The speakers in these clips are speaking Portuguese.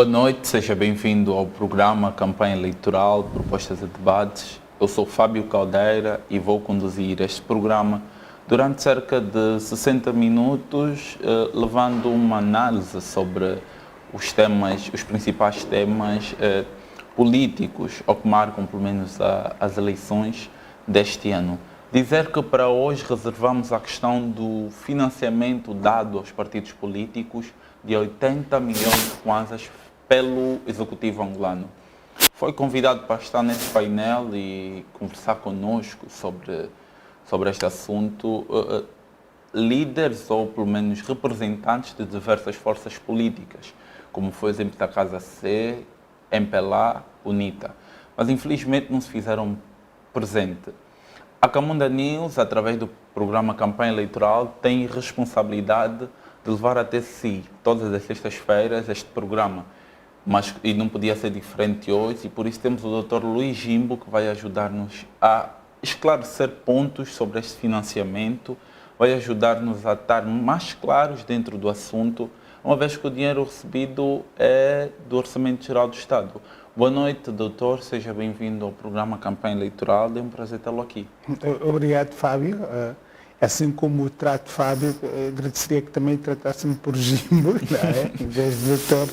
Boa noite, seja bem-vindo ao programa Campanha Eleitoral, Propostas e Debates. Eu sou Fábio Caldeira e vou conduzir este programa durante cerca de 60 minutos, levando uma análise sobre os principais temas políticos ou que marcam pelo menos as eleições deste ano. Dizer que para hoje reservamos a questão do financiamento dado aos partidos políticos de 80 milhões de kwanzas pelo Executivo angolano. Foi convidado para estar nesse painel e conversar conosco sobre este assunto líderes ou pelo menos representantes de diversas forças políticas, como foi o exemplo da Casa C, MPLA, UNITA. Mas infelizmente não se fizeram presente. A Camunda News, através do programa Campanha Eleitoral, tem responsabilidade de levar até si, todas as sextas-feiras, este programa. E não podia ser diferente hoje, e por isso temos o Dr. Luís Jimbo, que vai ajudar-nos a esclarecer pontos sobre este financiamento, vai ajudar-nos a estar mais claros dentro do assunto, uma vez que o dinheiro recebido é do Orçamento Geral do Estado. Boa noite, doutor. Seja bem-vindo ao programa Campanha Eleitoral. É um prazer tê-lo aqui. Obrigado, Fábio. Assim como trato Fábio, agradeceria que também tratasse-me por Jimbo, em vez de doutor.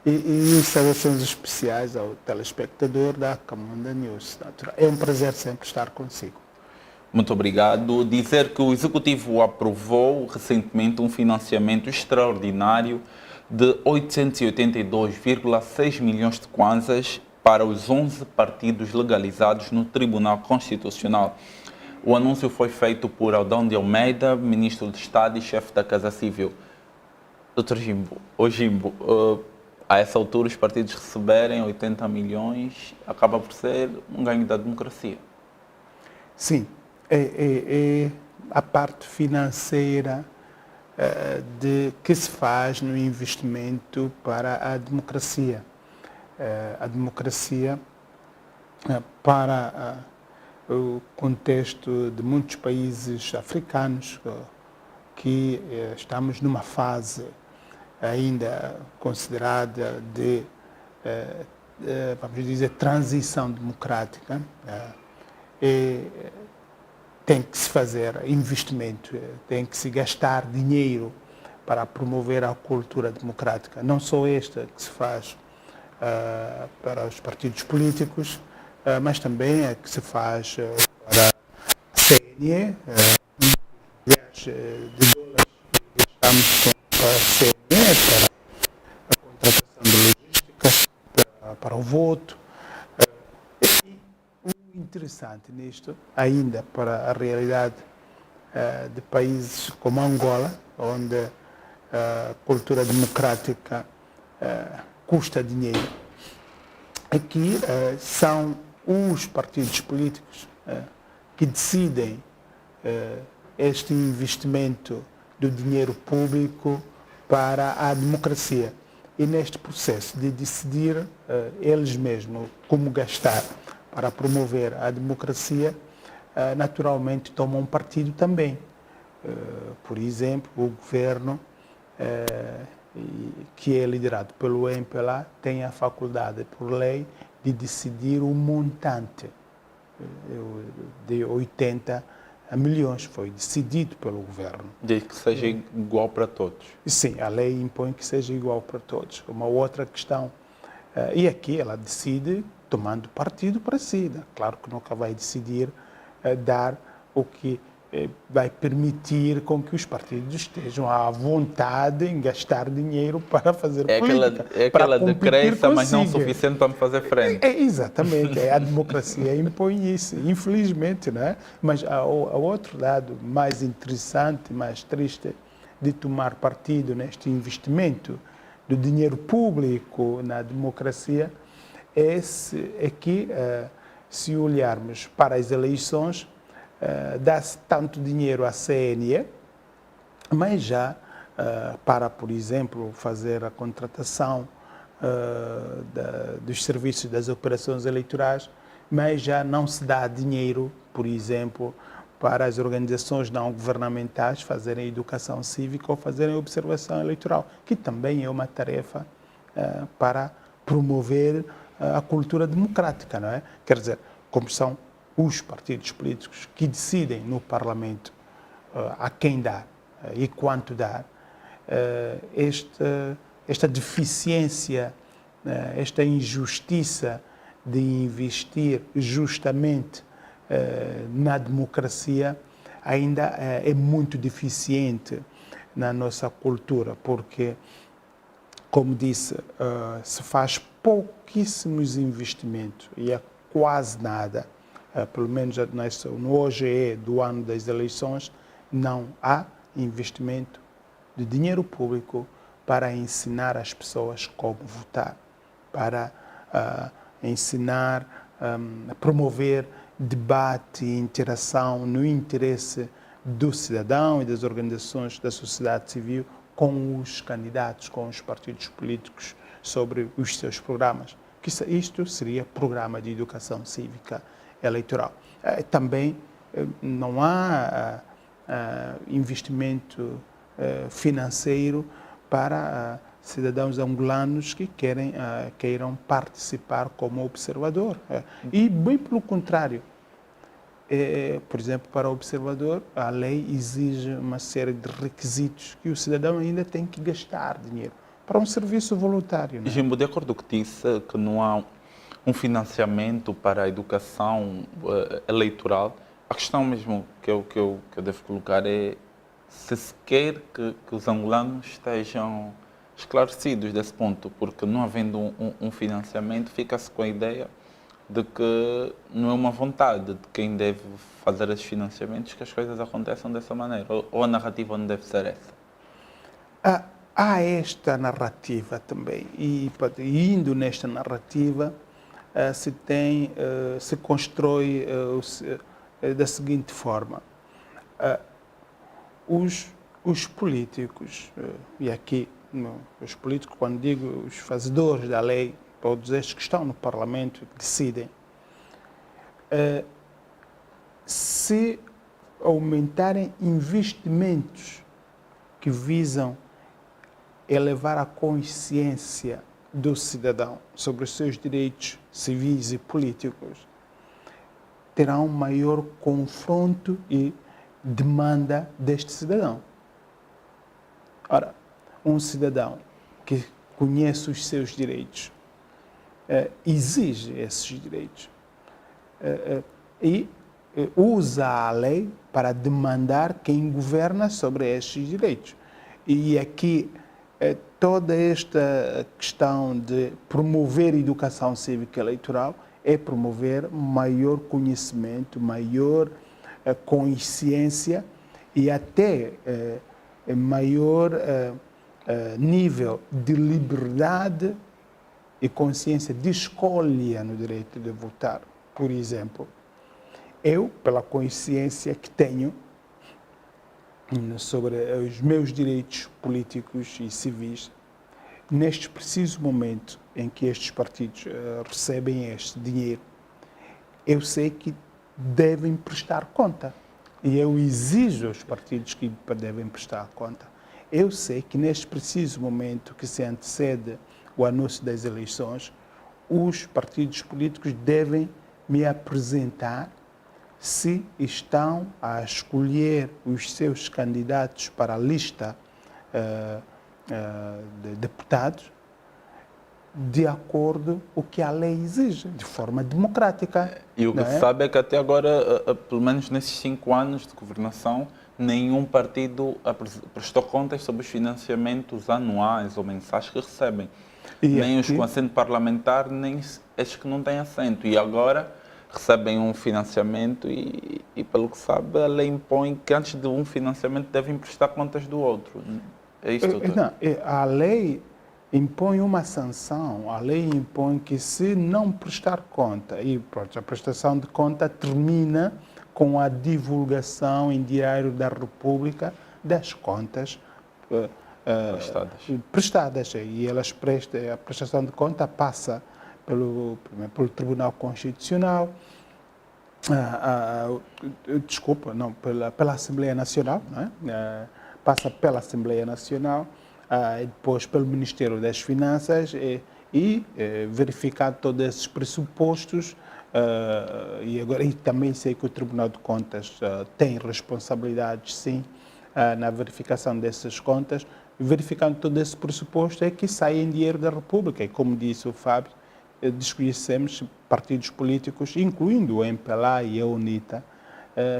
E saudações especiais ao telespectador da Camunda News. É um prazer sempre estar consigo. Muito obrigado. Dizer que o Executivo aprovou recentemente um financiamento extraordinário de 882,6 milhões de kwanzas para os 11 partidos legalizados no Tribunal Constitucional. O anúncio foi feito por Aldão de Almeida, Ministro de Estado e chefe da Casa Civil. Dr. Jimbo, a essa altura os partidos receberem 80 milhões acaba por ser um ganho da democracia. Sim, é a parte financeira que se faz no investimento para a democracia. A democracia para o contexto de muitos países africanos que estamos numa fase ainda considerada de, vamos dizer, transição democrática. Tem que se fazer investimento, tem que se gastar dinheiro para promover a cultura democrática. Não só esta que se faz para os partidos políticos, mas também a que se faz para a CNE, milhares de dólares que gastamos com a CNE para a contratação de logística, para o voto. Interessante nisto, ainda para a realidade de países como Angola, onde a cultura democrática custa dinheiro. Aqui são os partidos políticos que decidem este investimento do dinheiro público para a democracia. E neste processo de decidir eles mesmos como gastar para promover a democracia, naturalmente tomam um partido também. Por exemplo, o governo, que é liderado pelo MPLA, tem a faculdade, por lei, de decidir o montante de 80 milhões. Foi decidido pelo governo. Desde que seja igual para todos. Sim, a lei impõe que seja igual para todos. Uma outra questão. E aqui ela decide tomando partido para si. Claro que nunca vai decidir dar o que vai permitir com que os partidos estejam à vontade em gastar dinheiro para fazer política. É aquela decreta, mas não suficiente para me fazer frente. Exatamente, a democracia impõe isso, infelizmente, né? Mas há outro lado mais interessante, mais triste, de tomar partido neste investimento do dinheiro público na democracia, é que, se olharmos para as eleições, dá-se tanto dinheiro à CNE, mas já para, por exemplo, fazer a contratação dos serviços das operações eleitorais, mas já não se dá dinheiro, por exemplo, para as organizações não governamentais fazerem educação cívica ou fazerem observação eleitoral, que também é uma tarefa para promover a cultura democrática, não é? Quer dizer, como são os partidos políticos que decidem no Parlamento a quem dar e quanto dar, esta deficiência, esta injustiça de investir justamente na democracia ainda é muito deficiente na nossa cultura, porque, como disse, se faz pouquíssimos investimentos e é quase nada, pelo menos no OGE do ano das eleições, não há investimento de dinheiro público para ensinar as pessoas como votar, para ensinar, promover debate e interação no interesse do cidadão e das organizações da sociedade civil com os candidatos, com os partidos políticos sobre os seus programas. Isto seria programa de educação cívica eleitoral. Também não há investimento financeiro para cidadãos angolanos que queiram participar como observador. E, bem pelo contrário, por exemplo, para o observador, a lei exige uma série de requisitos que o cidadão ainda tem que gastar dinheiro para um serviço voluntário. Não é? Jimbo, de acordo com o que disse, que não há um financiamento para a educação eleitoral, a questão mesmo que eu devo colocar é se quer que os angolanos estejam esclarecidos desse ponto, porque não havendo um financiamento, fica-se com a ideia de que não é uma vontade de quem deve fazer esses financiamentos que as coisas aconteçam dessa maneira, ou a narrativa não deve ser essa? Há esta narrativa também, e indo nesta narrativa se constrói da seguinte forma. Os políticos, e aqui os políticos, quando digo os fazedores da lei, todos estes que estão no Parlamento e que decidem, se aumentarem investimentos que visam elevar a consciência do cidadão sobre os seus direitos civis e políticos, terá um maior confronto e demanda deste cidadão. Ora, um cidadão que conhece os seus direitos exige esses direitos e usa a lei para demandar quem governa sobre estes direitos. E aqui toda esta questão de promover a educação cívica eleitoral é promover maior conhecimento, maior consciência e até maior nível de liberdade e consciência de escolha no direito de votar. Por exemplo, eu, pela consciência que tenho sobre os meus direitos políticos e civis, neste preciso momento em que estes partidos recebem este dinheiro, eu sei que devem prestar conta. E eu exijo aos partidos que devem prestar conta. Eu sei que neste preciso momento que se antecede o anúncio das eleições, os partidos políticos devem me apresentar se estão a escolher os seus candidatos para a lista de deputados de acordo com o que a lei exige, de forma democrática. E o que se sabe é que até agora, pelo menos nesses 5 anos de governação, nenhum partido prestou contas sobre os financiamentos anuais ou mensais que recebem. Nem os com assento parlamentar, nem estes que não têm assento. E agora recebem um financiamento e pelo que sabe, a lei impõe que antes de um financiamento devem prestar contas do outro. É isto? Não, a lei impõe uma sanção, a lei impõe que se não prestar conta, e pronto, a prestação de conta termina com a divulgação em Diário da República das contas prestadas. E a prestação de conta passa pelo Tribunal Constitucional, pela Assembleia Nacional, não é? Passa pela Assembleia Nacional, depois pelo Ministério das Finanças e verificar todos esses pressupostos. E também sei que o Tribunal de Contas tem responsabilidades, sim, na verificação dessas contas. Verificando todo esse pressuposto é que sai em dinheiro da República. E como disse o Fábio, desconhecemos partidos políticos, incluindo o MPLA e a UNITA,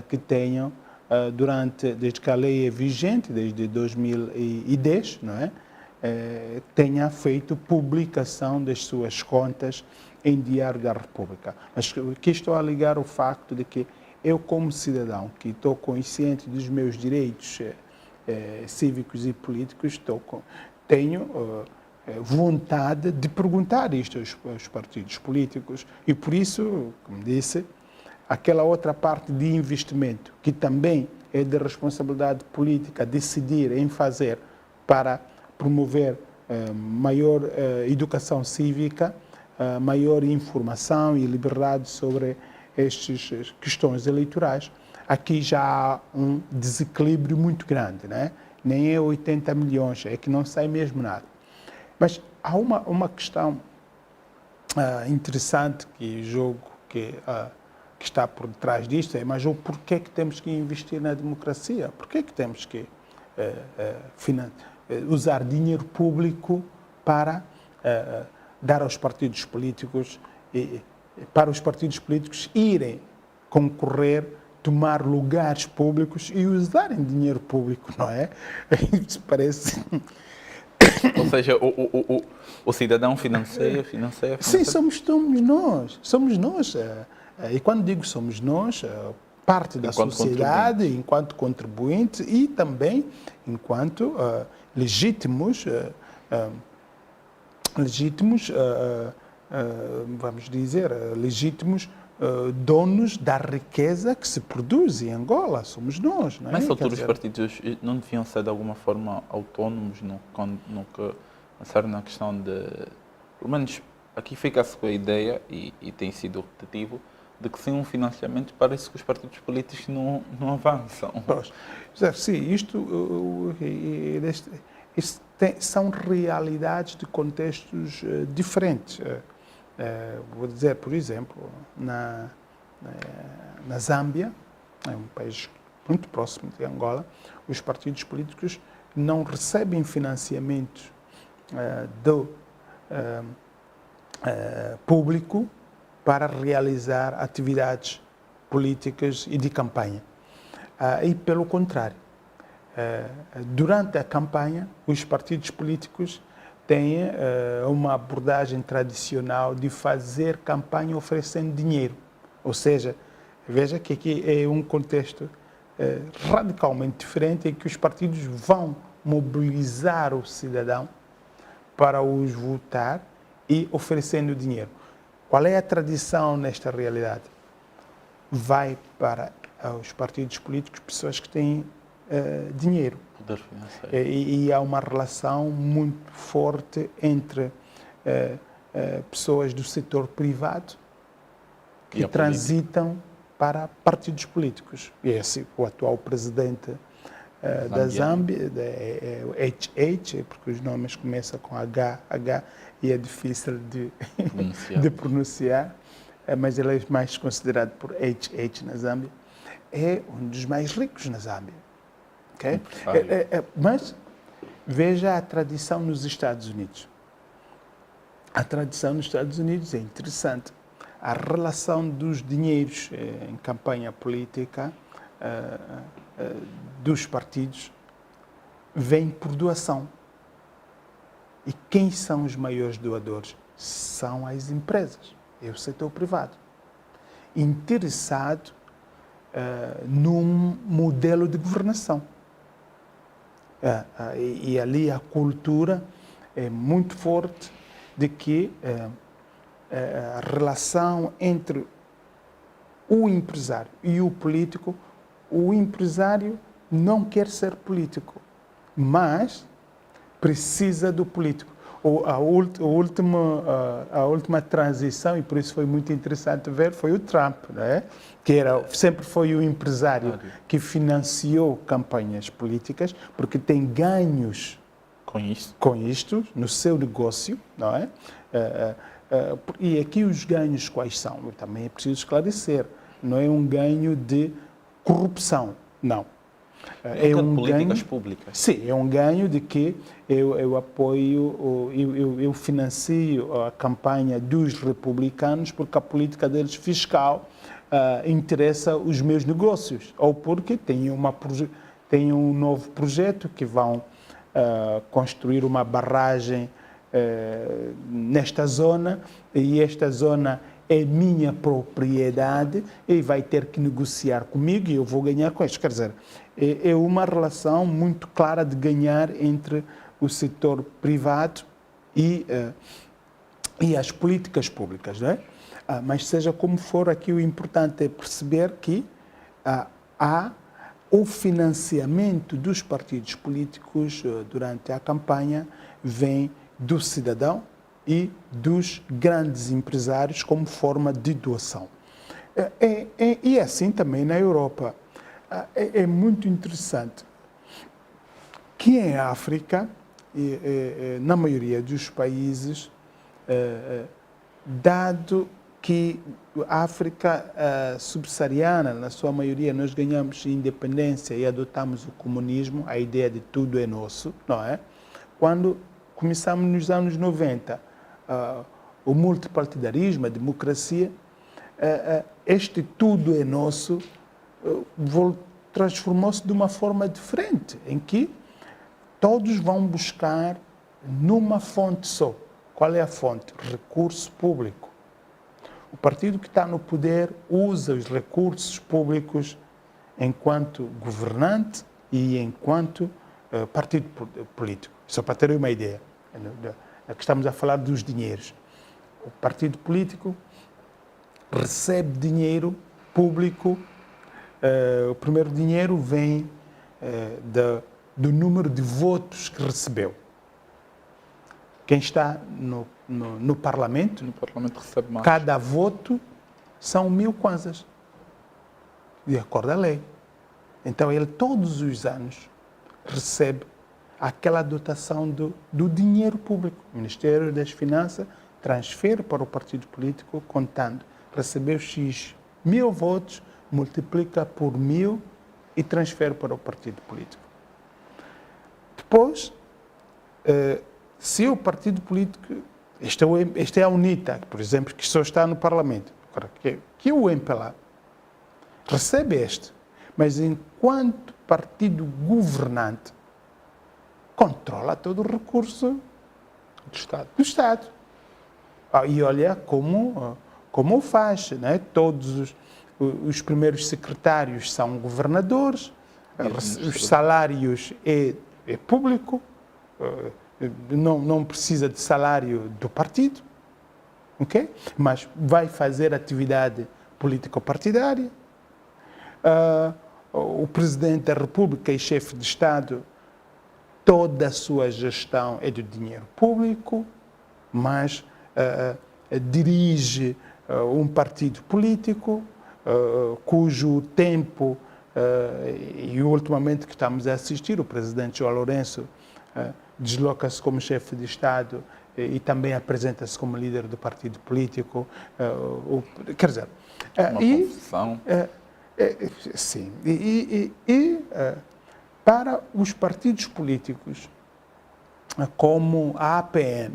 que tenham, desde que a lei é vigente, desde 2010, não é? Tenha feito publicação das suas contas em Diário da República. Mas aqui estou a ligar o facto de que eu, como cidadão, que estou consciente dos meus direitos cívicos e políticos, tenho vontade de perguntar isto aos partidos políticos e, por isso, como disse, aquela outra parte de investimento, que também é de responsabilidade política decidir em fazer para promover maior educação cívica, maior informação e liberdade sobre estas questões eleitorais. Aqui já há um desequilíbrio muito grande, né? Nem é 80 milhões, é que não sai mesmo nada. Mas há uma questão interessante que julgo que está por detrás disto, mas o porquê que temos que investir na democracia? Porquê que temos que usar dinheiro público para dar aos partidos políticos, para os partidos políticos irem concorrer, tomar lugares públicos e usarem dinheiro público, não é? Isso parece... Ou seja, o cidadão financia. Sim, somos nós. E quando digo somos nós, parte da sociedade, enquanto contribuinte e também enquanto legítimos, vamos dizer, legítimos donos da riqueza que se produz em Angola. Somos nós, não é? Nessa altura, os partidos não deviam ser de alguma forma autónomos no que pensar na questão de... Pelo menos aqui fica-se com a ideia, e tem sido repetitivo, de que sem um financiamento parece que os partidos políticos não avançam. Sim, são realidades de contextos diferentes. Vou dizer, por exemplo, na Zâmbia, é um país muito próximo de Angola, os partidos políticos não recebem financiamento do público para realizar atividades políticas e de campanha. E pelo contrário, durante a campanha, os partidos políticos têm uma abordagem tradicional de fazer campanha oferecendo dinheiro. Ou seja, veja que aqui é um contexto radicalmente diferente em que os partidos vão mobilizar o cidadão para os votar e oferecendo dinheiro. Qual é a tradição nesta realidade? Vai para os partidos políticos pessoas que têm dinheiro. Poder financeiro. E há uma relação muito forte entre pessoas do setor privado que transitam para partidos políticos. E esse, o atual presidente da Zâmbia, HH, porque os nomes começam com H e é difícil de pronunciar, mas ele é mais considerado por HH na Zâmbia, é um dos mais ricos na Zâmbia. Okay? Mas veja a tradição nos Estados Unidos. A tradição nos Estados Unidos é interessante. A relação dos dinheiros em campanha política dos partidos vem por doação. E quem são os maiores doadores? São as empresas, é o setor privado, interessado num modelo de governação. E ali a cultura é muito forte de que a relação entre o empresário e o político, o empresário não quer ser político, mas precisa do político. A última transição, e por isso foi muito interessante ver, foi o Trump, né? Que sempre foi o empresário que financiou campanhas políticas, porque tem ganhos com isto no seu negócio, não é? E aqui os ganhos quais são? Também é preciso esclarecer. Não é um ganho de corrupção, não. É um políticas ganho, públicas. Sim, é um ganho de que eu apoio, eu financio a campanha dos republicanos porque a política deles fiscal interessa os meus negócios, ou porque tem um novo projeto que vão construir uma barragem nesta zona, e esta zona é minha propriedade e vai ter que negociar comigo e eu vou ganhar com isto. Quer dizer, é uma relação muito clara de ganhar entre o setor privado e as políticas públicas, não é? Mas seja como for, aqui o importante é perceber que há o financiamento dos partidos políticos durante a campanha vem do cidadão e dos grandes empresários como forma de doação. E assim também na Europa. É muito interessante que em África, na maioria dos países, dado que a África subsaariana, na sua maioria, nós ganhamos independência e adotamos o comunismo, a ideia de tudo é nosso, não é? Quando começamos nos anos 90, o multipartidarismo, a democracia, este tudo é nosso, transformou-se de uma forma diferente, em que todos vão buscar numa fonte só. Qual é a fonte? Recurso público. O partido que está no poder usa os recursos públicos enquanto governante e enquanto partido político. Só para ter uma ideia. Aqui estamos a falar dos dinheiros. O partido político recebe dinheiro público. O primeiro dinheiro vem do número de votos que recebeu. Quem está no Parlamento, recebe mais. Cada voto são 1000 kwanzas, de acordo à lei. Então, ele todos os anos recebe aquela dotação do dinheiro público. O Ministério das Finanças transfere para o partido político contando. Recebeu X 1000 votos, multiplica por 1000 e transfere para o partido político. Depois, se o partido político, este é a UNITA, por exemplo, que só está no Parlamento, que o MPLA recebe mas enquanto partido governante, controla todo o recurso do Estado. E olha como o faz, né? Todos os primeiros secretários são governadores, os salários é público, não precisa de salário do partido, okay? Mas vai fazer atividade político-partidária. O Presidente da República e chefe de Estado, toda a sua gestão é do dinheiro público, mas dirige um partido político cujo tempo, e ultimamente que estamos a assistir, o Presidente João Lourenço desloca-se como chefe de Estado e também apresenta-se como líder do partido político. Quer dizer, uma confusão. Sim. Para os partidos políticos, como a APN,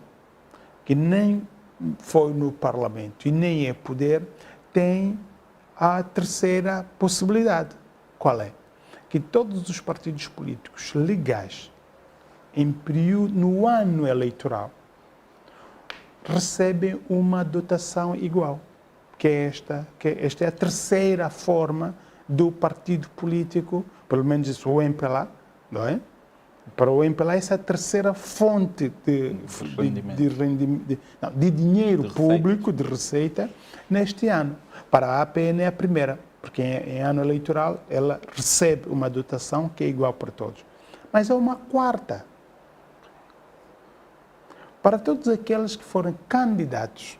que nem foi no Parlamento e nem é poder, tem a terceira possibilidade. Qual é? Que todos os partidos políticos legais, no ano eleitoral, recebem uma dotação igual. Esta é a terceira forma do partido político, pelo menos isso o MPLA, não é? Para o MPLA, essa é a terceira fonte de dinheiro público, de receita, neste ano. Para a APN é a primeira, porque em ano eleitoral ela recebe uma dotação que é igual para todos. Mas é uma quarta. Para todos aqueles que forem candidatos,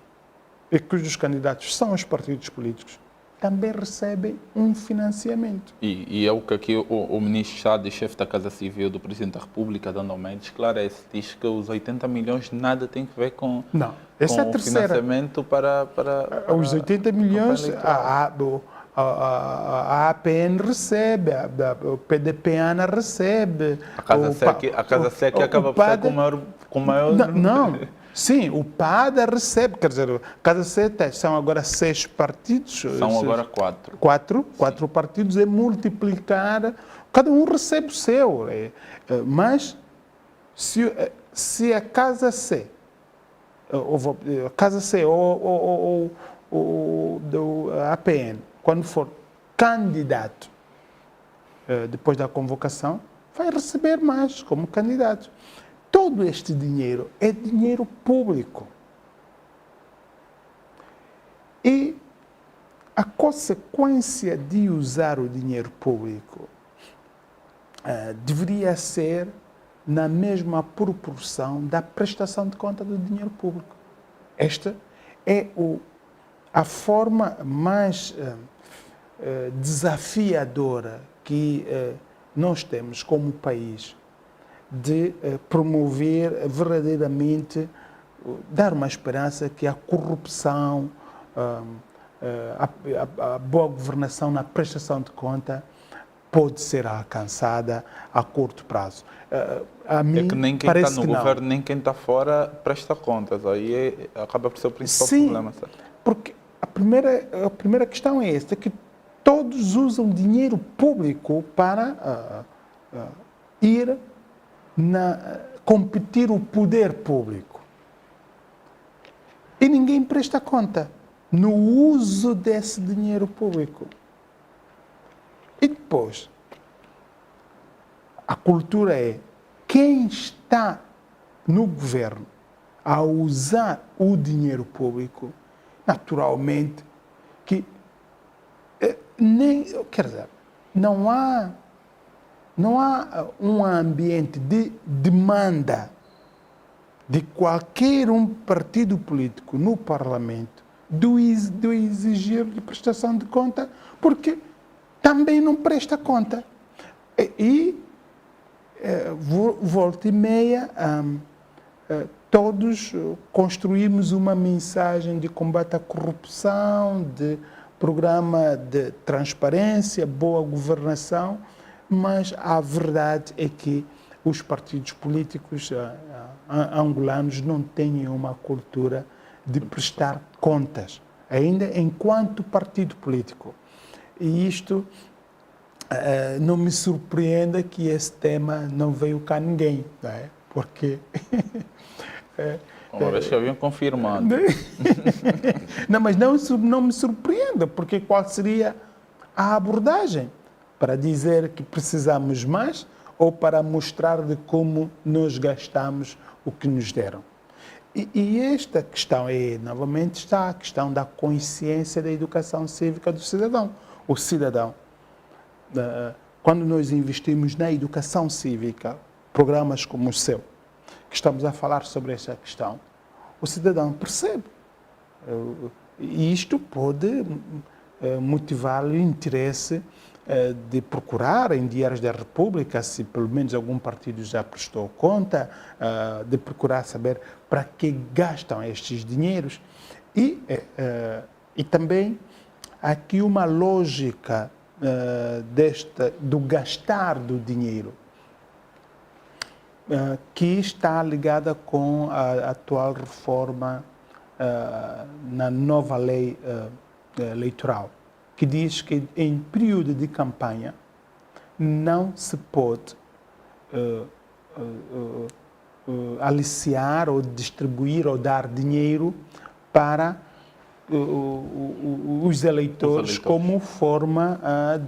e cujos candidatos são os partidos políticos, também recebem um financiamento. E é o que aqui o ministro de Estado e chefe da Casa Civil do Presidente da República, Dando Almeida, esclarece, diz que os 80 milhões nada tem a ver com, Não, essa é a com o terceira. financiamento para Os 80 milhões, eleitoral. a APN recebe, o PDPANA recebe. A Casa SEC acaba por ser com maior... Não. Sim, o PADA recebe, quer dizer, a Casa SEC são agora 6 partidos. São agora 4. Quatro partidos é multiplicar, cada um recebe o seu. Mas se a Casa C, a Casa C ou do APN, quando for candidato depois da convocação, vai receber mais como candidato. Todo este dinheiro é dinheiro público. E a consequência de usar o dinheiro público deveria ser na mesma proporção da prestação de conta do dinheiro público. Esta é a forma mais desafiadora que nós temos como país de promover verdadeiramente, dar uma esperança que a corrupção, a boa governação na prestação de conta pode ser alcançada a curto prazo. A mim, é que nem quem está no governo, nem quem está fora presta contas. Aí acaba por ser o principal problema. Certo? Porque a primeira questão é esta, que todos usam dinheiro público para ir competir o poder público. E ninguém presta conta no uso desse dinheiro público. E depois, a cultura é quem está no governo a usar o dinheiro público, naturalmente, que quer dizer, não há um ambiente de demanda de qualquer um partido político no Parlamento do exigir de prestação de conta, porque também não presta conta. E volta e meia, todos construímos uma mensagem de combate à corrupção, de programa de transparência, boa governação, mas a verdade é que os partidos políticos angolanos não têm uma cultura de prestar contas, ainda enquanto partido político. E isto não me surpreenda que esse tema não veio cá ninguém, não é? Porque... Uma vez que haviam confirmado. Não, mas não me surpreenda, porque qual seria a abordagem? Para dizer que precisamos mais ou para mostrar de como nós gastamos o que nos deram? E esta questão novamente, está a questão da consciência da educação cívica do cidadão. O cidadão, quando nós investimos na educação cívica, programas como o seu, que estamos a falar sobre esta questão, o cidadão percebe. E isto pode motivar-lhe o interesse de procurar em diários da República, se pelo menos algum partido já prestou conta, de procurar saber para que gastam estes dinheiros. E também aqui uma lógica do gastar do dinheiro, que está ligada com a atual reforma na nova lei eleitoral, que diz que em período de campanha não se pode aliciar ou distribuir ou dar dinheiro para os eleitores como forma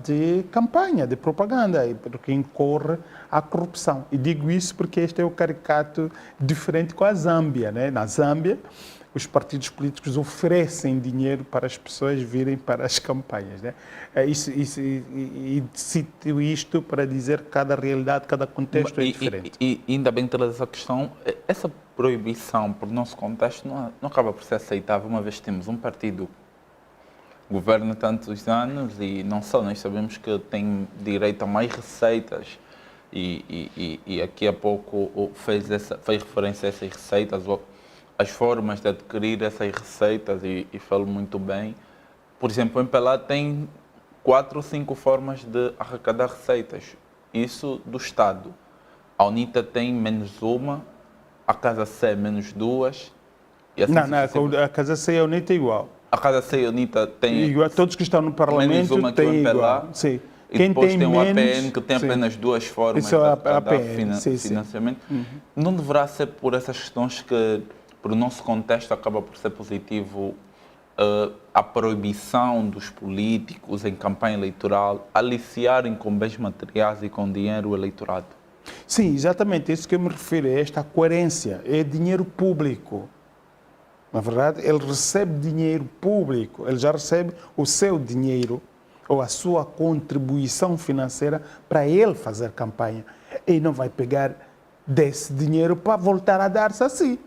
de campanha, de propaganda, porque incorre a corrupção. E digo isso porque este é o caricato diferente com a Zâmbia, né? Na Zâmbia, os partidos políticos oferecem dinheiro para as pessoas virem para as campanhas, né? E cito isto para dizer que cada realidade, cada contexto é diferente. E ainda bem toda essa questão, essa proibição, por nosso contexto, não acaba por ser aceitável, uma vez que temos um partido governa tantos anos e não só, nós sabemos que tem direito a mais receitas e aqui há pouco fez referência a essas receitas, as formas de adquirir essas receitas e falou muito bem. Por exemplo, o MPLA tem 4 ou 5 formas de arrecadar receitas, isso do Estado. A UNITA tem menos uma, a Casa C menos 2. E assim não, a Casa C e a UNITA é igual. A Casa C e a UNITA têm Igual, todos que estão no Parlamento uma que o têm MPLA, igual. Sim. E Quem depois tem o menos, APN, que tem sim. apenas 2 formas Isso de é a arrecadar APN, sim. financiamento. Não deverá ser por essas questões que, por o nosso contexto, acaba por ser positivo a proibição dos políticos em campanha eleitoral aliciarem com bens materiais e com dinheiro o eleitorado? Sim, exatamente, isso que eu me refiro, é esta coerência, é dinheiro público. Na verdade, ele recebe dinheiro público, ele já recebe o seu dinheiro ou a sua contribuição financeira para ele fazer campanha. E não vai pegar desse dinheiro para voltar a dar-se a si.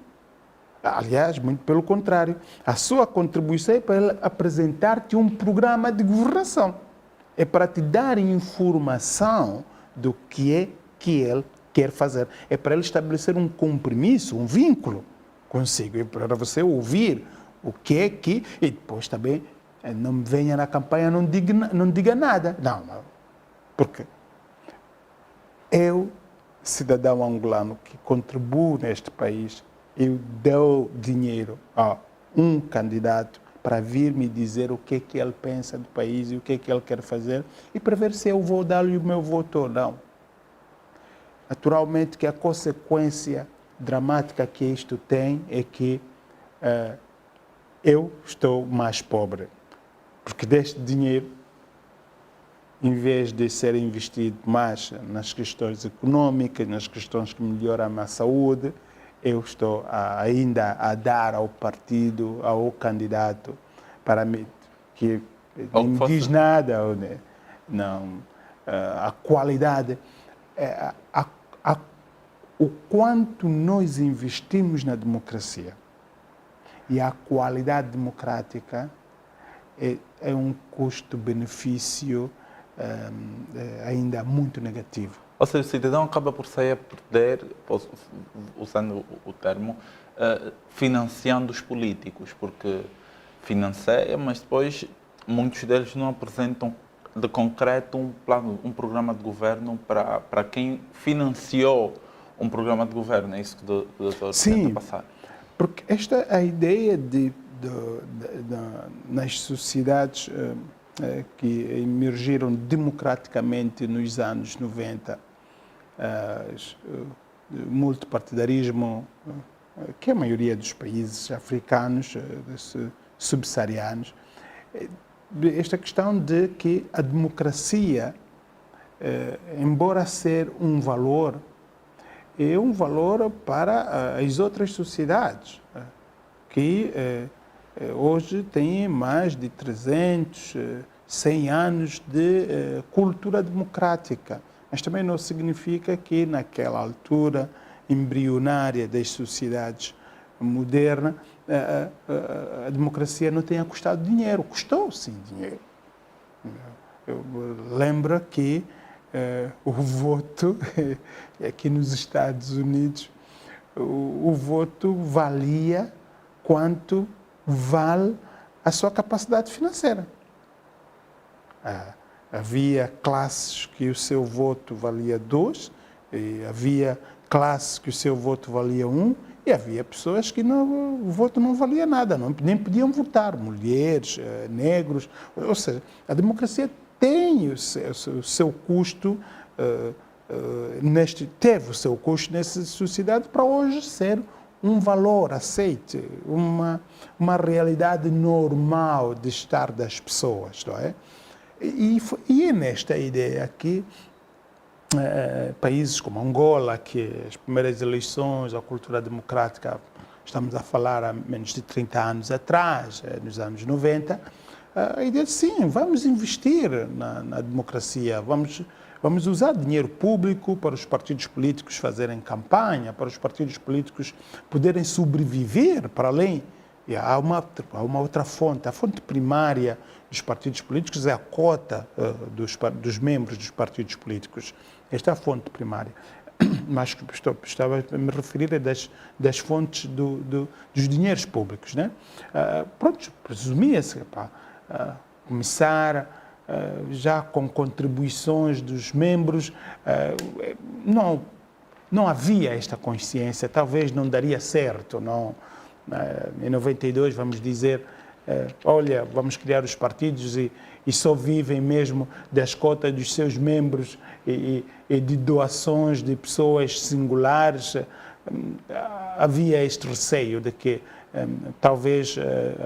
Aliás, muito pelo contrário, a sua contribuição é para ele apresentar-te um programa de governação. É para te dar informação do que é que ele quer fazer. É para ele estabelecer um compromisso, um vínculo consigo. É para você ouvir o que é que... E depois também, não me venha na campanha, não diga nada. Não. Porque eu, cidadão angolano que contribuo neste país, eu dou dinheiro a um candidato para vir me dizer o que é que ele pensa do país e o que é que ele quer fazer e para ver se eu vou dar-lhe o meu voto ou não. Naturalmente que a consequência dramática que isto tem é que eu estou mais pobre, porque deste dinheiro, em vez de ser investido mais nas questões econômicas, nas questões que melhoram a saúde, eu estou ainda a dar ao partido, ao candidato, para mim, que não me diz nada, não, a qualidade, o quanto nós investimos na democracia e a qualidade democrática é um custo-benefício ainda muito negativo. Ou seja, o cidadão acaba por sair a perder, usando o termo, financiando os políticos, porque financia, mas depois muitos deles não apresentam de concreto um plano, um programa de governo para quem financiou um programa de governo. É isso que o doutor tenta passar. Porque esta é a ideia nas sociedades que emergiram democraticamente nos anos 90, multipartidarismo, que a maioria dos países africanos, subsaarianos, esta questão de que a democracia, embora ser um valor, é um valor para as outras sociedades, que hoje têm mais de 300, 100 anos de cultura democrática. Mas também não significa que naquela altura embrionária das sociedades modernas, a democracia não tenha custado dinheiro. Custou, sim, dinheiro. Eu lembro que o voto, aqui nos Estados Unidos, o voto valia quanto vale a sua capacidade financeira. Havia classes que o seu voto valia 2, e havia classes que o seu voto valia 1, e havia pessoas que o voto não valia nada, nem podiam votar, mulheres, negros. Ou seja, a democracia tem o seu custo, teve o seu custo nessa sociedade para hoje ser um valor aceite, uma realidade normal de estar das pessoas, não é? E é nesta ideia que países como Angola, que as primeiras eleições, a cultura democrática, estamos a falar há menos de 30 anos atrás, nos anos 90, a ideia de sim, vamos investir na democracia, vamos usar dinheiro público para os partidos políticos fazerem campanha, para os partidos políticos poderem sobreviver para além E há uma outra fonte. A fonte primária dos partidos políticos é a cota dos membros dos partidos políticos. Esta é a fonte primária. Mas estava a me referir das fontes dos dinheiros públicos. Né? Pronto, presumia-se começar já com contribuições dos membros. Não havia esta consciência, talvez não daria certo. Não, em 92, vamos dizer, olha, vamos criar os partidos e só vivem mesmo das cotas dos seus membros e de doações de pessoas singulares. Havia este receio de que talvez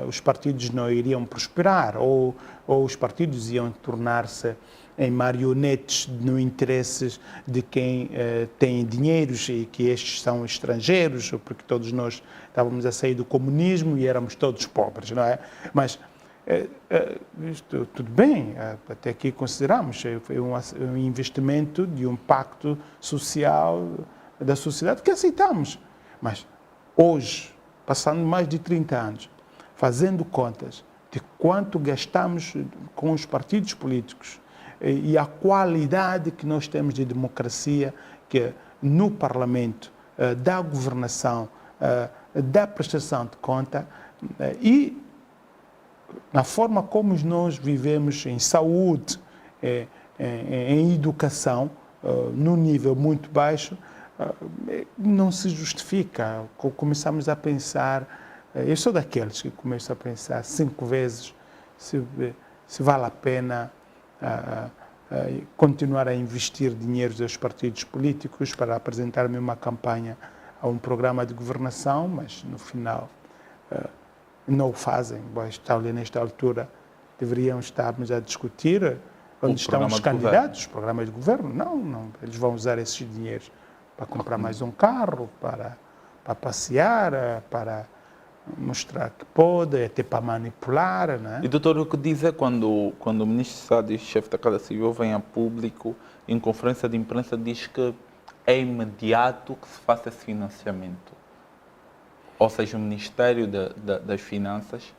os partidos não iriam prosperar ou os partidos iam tornar-se em marionetes no interesses de quem tem dinheiros e que estes são estrangeiros, porque todos nós estávamos a sair do comunismo e éramos todos pobres, não é? Mas isto, tudo bem, até aqui consideramos, foi um investimento de um pacto social da sociedade que aceitamos. Mas hoje, passando mais de 30 anos, fazendo contas de quanto gastamos com os partidos políticos e a qualidade que nós temos de democracia que no Parlamento, da governação, da prestação de conta e na forma como nós vivemos em saúde, em educação, num nível muito baixo, não se justifica. Começamos a pensar, eu sou daqueles que começam a pensar 5 vezes se vale a pena continuar a investir dinheiro dos partidos políticos para apresentar-me uma campanha a um programa de governação, mas no final não o fazem. Nesta altura deveríamos estarmos a discutir onde estão os candidatos, os programas de governo. Não, eles vão usar esses dinheiros para comprar mais um carro, para passear, para mostrar que pode, até para manipular. Não é? E, doutor, o que diz é quando o ministro Sadi, chefe da Casa Civil, vem a público, em conferência de imprensa, diz que é imediato que se faça esse financiamento. Ou seja, o Ministério das Finanças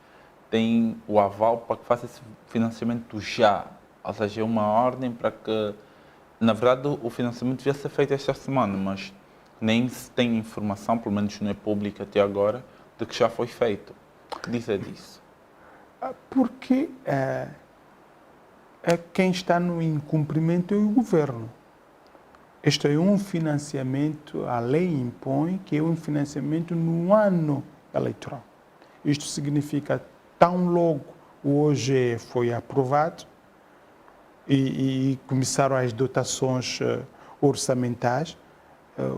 tem o aval para que faça esse financiamento já. Ou seja, é uma ordem para que, na verdade, o financiamento devia ser feito esta semana, mas nem se tem informação, pelo menos não é pública até agora, de que já foi feito. O que dizer disso? Porque quem está no incumprimento é o governo. Este é um financiamento, a lei impõe que é um financiamento no ano eleitoral. Isto significa, tão logo o OGE foi aprovado e começaram as dotações orçamentais,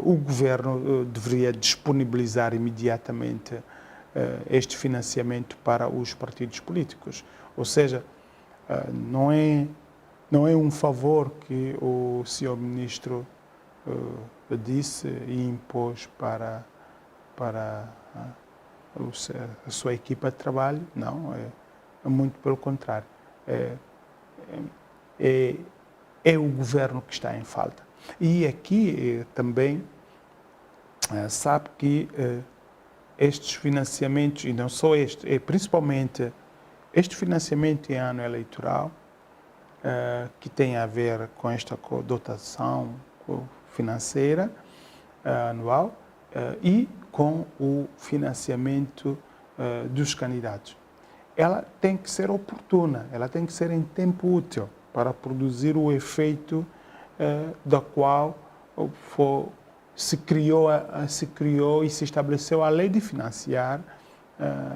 o governo deveria disponibilizar imediatamente este financiamento para os partidos políticos. Ou seja, não é um favor que o senhor ministro disse e impôs para a sua equipa de trabalho. Não, é muito pelo contrário. É o governo que está em falta. E aqui também sabe que estes financiamentos, e não só este, principalmente este financiamento em ano eleitoral, que tem a ver com esta dotação financeira anual e com o financiamento dos candidatos. Ela tem que ser oportuna, ela tem que ser em tempo útil para produzir o efeito da qual se criou e se estabeleceu a lei de financiar,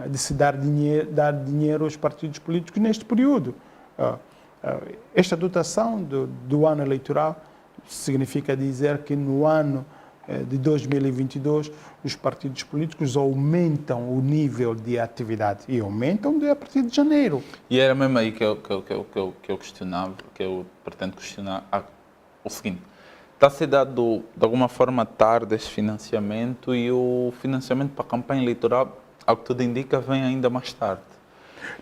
de se dar dinheiro aos partidos políticos neste período. Esta dotação do ano eleitoral significa dizer que no ano de 2022 os partidos políticos aumentam o nível de atividade e aumentam a partir de janeiro. E era mesmo aí que eu questionava, que eu pretendo questionar o seguinte: está a ser dado de alguma forma tarde este financiamento e o financiamento para a campanha eleitoral, ao que tudo indica, vem ainda mais tarde.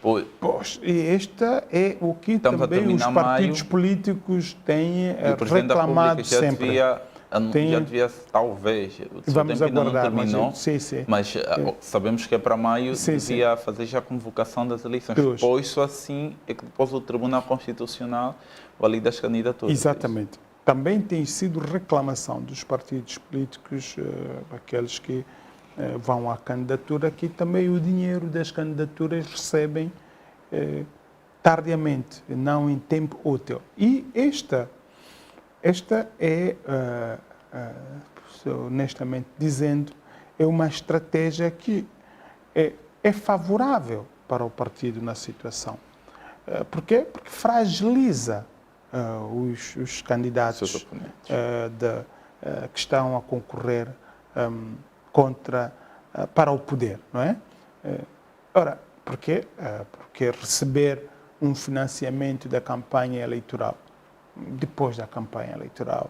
Pois, e esta é o que também os partidos políticos têm reclamado sempre. Devia Já devia, talvez, o seu Vamos tempo ainda não aguardar, terminou, mas sabemos que é para maio, devia fazer já a convocação das eleições. Pois só assim é que depois o Tribunal Constitucional valida as candidaturas. Exatamente. Também tem sido reclamação dos partidos políticos, aqueles que vão à candidatura, que também o dinheiro das candidaturas recebem tardiamente, não em tempo útil. E esta é, honestamente dizendo, é uma estratégia que é favorável para o partido na situação. Porquê? Porque fragiliza os candidatos que estão a concorrer para o poder, não é? Ora, porquê? Porque receber um financiamento da campanha eleitoral, depois da campanha eleitoral,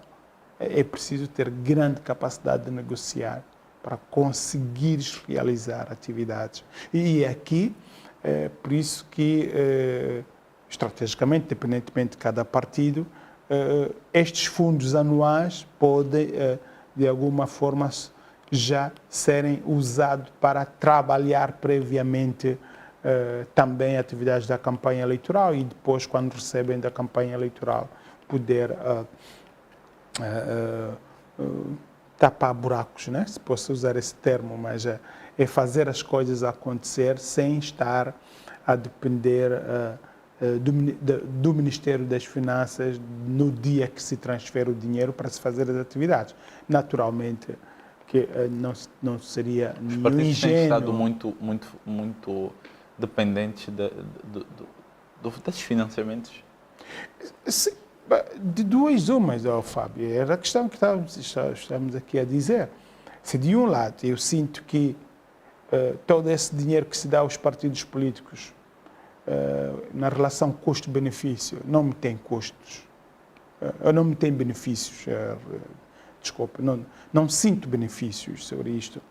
é preciso ter grande capacidade de negociar para conseguir realizar atividades. E aqui, por isso que, estrategicamente, independentemente de cada partido, estes fundos anuais podem, de alguma forma, já serem usados para trabalhar previamente também atividades da campanha eleitoral e depois, quando recebem da campanha eleitoral, poder tapar buracos, né? Se posso usar esse termo, mas é fazer as coisas acontecer sem estar a depender do Ministério das Finanças no dia que se transfere o dinheiro para se fazer as atividades. Naturalmente, que não seria nenhum ingênuo. Os partidos têm estado muito dependentes desses financiamentos? Sim, de duas umas, Fábio. Era a questão que estamos aqui a dizer. Se de um lado eu sinto que todo esse dinheiro que se dá aos partidos políticos na relação custo-benefício não me tem custos, não me tem benefícios, desculpe, não sinto benefícios sobre isto.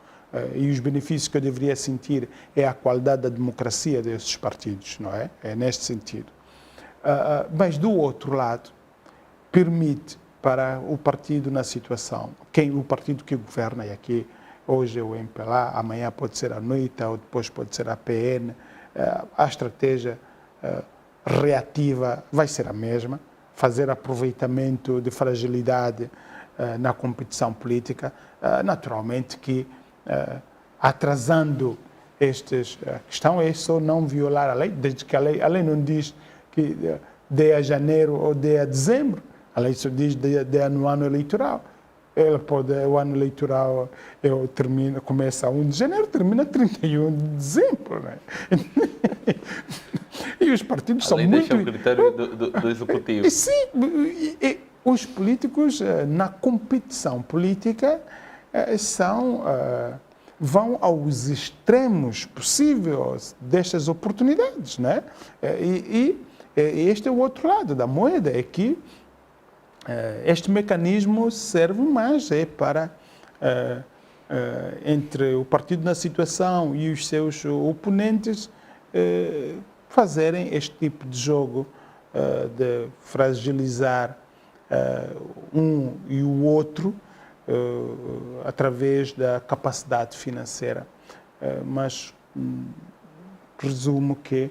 E os benefícios que eu deveria sentir é a qualidade da democracia desses partidos, não é? É neste sentido. Mas do outro lado, permite para o partido na situação, o partido que governa, e aqui hoje é o MPLA, amanhã pode ser a NUITA, ou depois pode ser a PN, a estratégia reativa vai ser a mesma, fazer aproveitamento de fragilidade na competição política, naturalmente que atrasando a questão é só não violar a lei, desde que a lei não diz que dê a janeiro ou dê a dezembro, a lei só diz dê no ano eleitoral. O ano eleitoral começa a 1 de janeiro, termina a 31 de dezembro. Né? E os partidos são muito... deixa o critério do executivo. Sim, os políticos na competição política vão aos extremos possíveis destas oportunidades, né? E este é o outro lado da moeda, é que este mecanismo serve mais para entre o partido na situação e os seus oponentes fazerem este tipo de jogo de fragilizar um e o outro através da capacidade financeira. Mas presumo que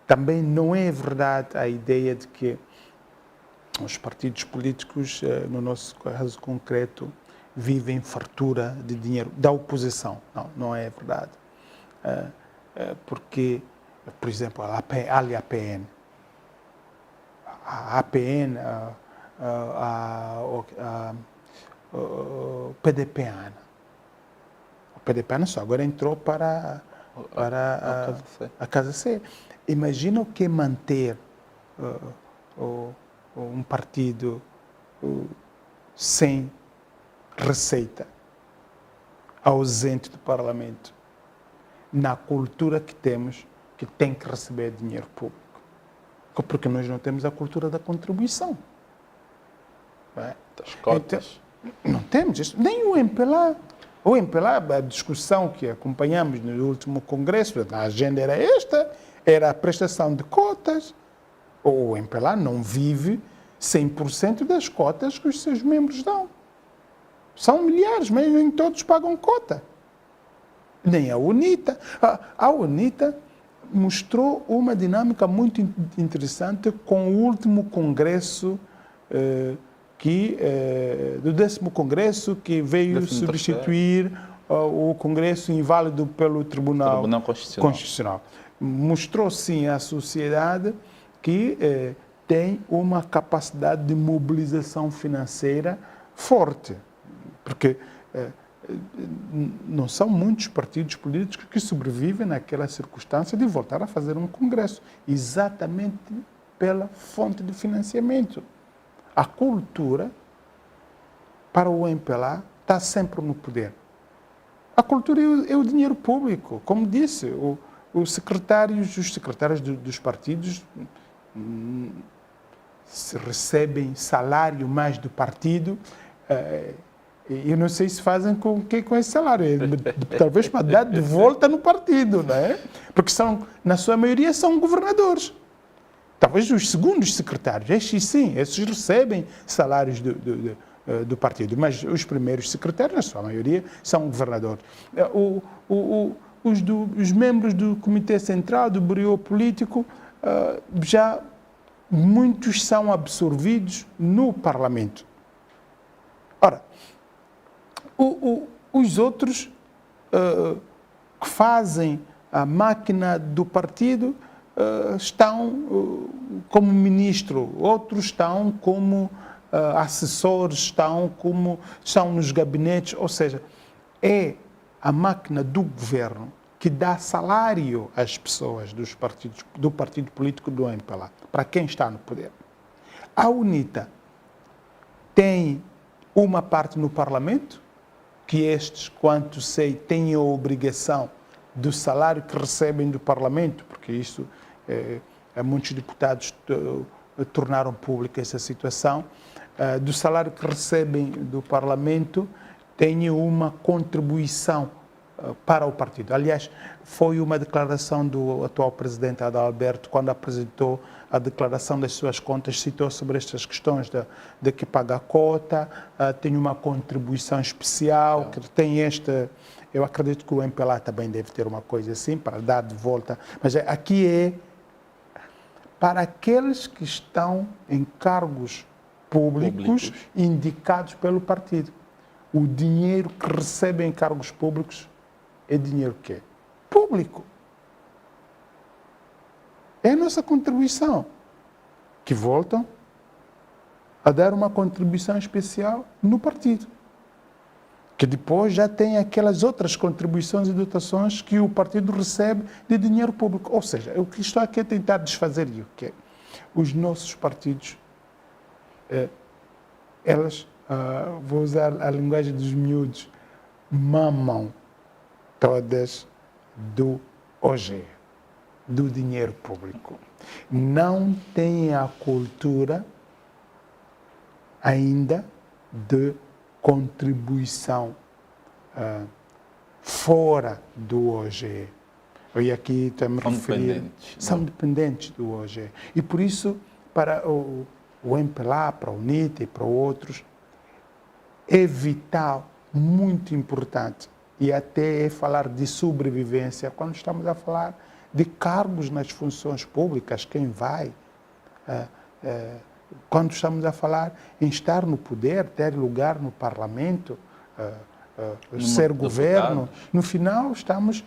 também não é verdade a ideia de que os partidos políticos, no nosso caso concreto, vivem fartura de dinheiro da oposição. Não é verdade. Porque, por exemplo, a APN, o PDPAN. O PDPAN só agora entrou para a Casa C. Imagina o que é manter um partido sem receita, ausente do Parlamento, na cultura que temos, que tem que receber dinheiro público. Porque nós não temos a cultura da contribuição. Das cotas. Então, não temos isso. Nem o MPLA. O MPLA, a discussão que acompanhamos no último congresso, a agenda era esta, era a prestação de cotas. O MPLA não vive 100% das cotas que os seus membros dão. São milhares, mas nem todos pagam cota. Nem a UNITA. A UNITA mostrou uma dinâmica muito interessante com o último congresso do 10º Congresso, que veio substituir o Congresso inválido pelo Tribunal Constitucional. Mostrou, sim, à sociedade que tem uma capacidade de mobilização financeira forte, porque não são muitos partidos políticos que sobrevivem naquela circunstância de voltar a fazer um congresso, exatamente pela fonte de financiamento. A cultura, para o MPLA, está sempre no poder. A cultura é o dinheiro público. Como disse, os secretários dos partidos se recebem salário mais do partido. Eu não sei se fazem com esse salário, talvez para dar de volta no partido, não é? Porque na sua maioria são governadores. Talvez os segundos secretários, estes sim, esses recebem salários do partido, mas os primeiros secretários, na sua maioria, são governadores. Os membros do Comitê Central, do Bureau Político, já muitos são absorvidos no Parlamento. Ora, os outros que fazem a máquina do partido estão como ministro, outros estão como assessores, estão nos gabinetes, ou seja, é a máquina do governo que dá salário às pessoas do partido político do MPLA, para quem está no poder. A UNITA tem uma parte no Parlamento, que estes, quanto sei, têm a obrigação do salário que recebem do Parlamento, porque isso, muitos deputados tornaram pública essa situação, do salário que recebem do Parlamento, têm uma contribuição para o partido. Aliás, foi uma declaração do atual presidente Adalberto, quando apresentou a declaração das suas contas, citou sobre estas questões de que paga a cota, tem uma contribuição especial, que tem esta... Eu acredito que o MPLA também deve ter uma coisa assim, para dar de volta. Mas aqui é para aqueles que estão em cargos públicos indicados pelo partido. O dinheiro que recebem em cargos públicos é dinheiro que é público. É a nossa contribuição, que voltam a dar uma contribuição especial no partido, que depois já tem aquelas outras contribuições e dotações que o partido recebe de dinheiro público. Ou seja, o que estou aqui a tentar desfazer é o que os nossos partidos, elas, vou usar a linguagem dos miúdos, mamam todas do OGE, do dinheiro público. Não têm a cultura ainda de contribuição fora do OGE. E aqui estou a me referir... São dependentes do OGE. E por isso, para o MPLA, para a UNITA e para outros, é vital, muito importante, e até falar de sobrevivência, quando estamos a falar de cargos nas funções públicas, quem vai, quando estamos a falar em estar no poder, ter lugar no Parlamento, ser governo, no final estamos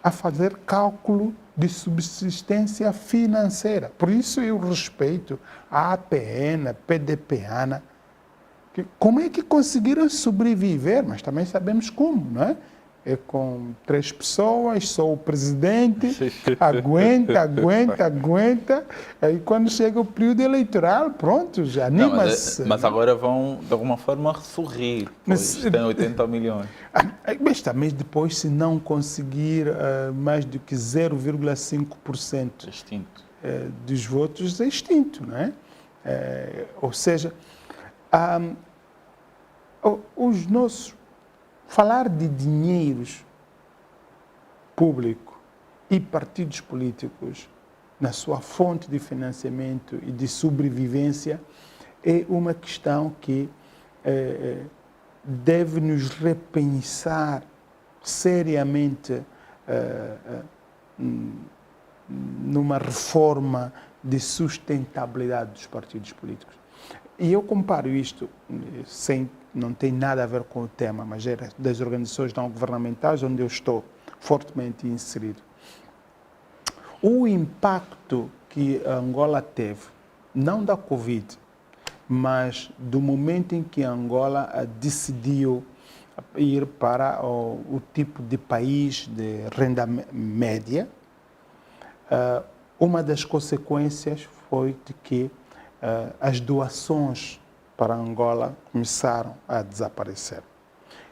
a fazer cálculo de subsistência financeira. Por isso eu respeito a APN, a PDPANA, como é que conseguiram sobreviver? Mas também sabemos como, não é? É com 3 pessoas, sou o presidente, aguenta. Aí quando chega o período eleitoral, pronto, já anima-se. Mas agora vão, de alguma forma, ressurgir, pois tem 80 milhões. Mas também depois, se não conseguir mais do que 0,5% dos votos, é extinto, não é? Ou seja... falar de dinheiros público e partidos políticos na sua fonte de financiamento e de sobrevivência é uma questão que deve nos repensar seriamente numa reforma de sustentabilidade dos partidos políticos. E eu comparo isto, não tem nada a ver com o tema, mas é das organizações não governamentais onde eu estou fortemente inserido. O impacto que a Angola teve, não da Covid, mas do momento em que a Angola decidiu ir para o tipo de país de renda média, uma das consequências foi de que as doações para Angola começaram a desaparecer.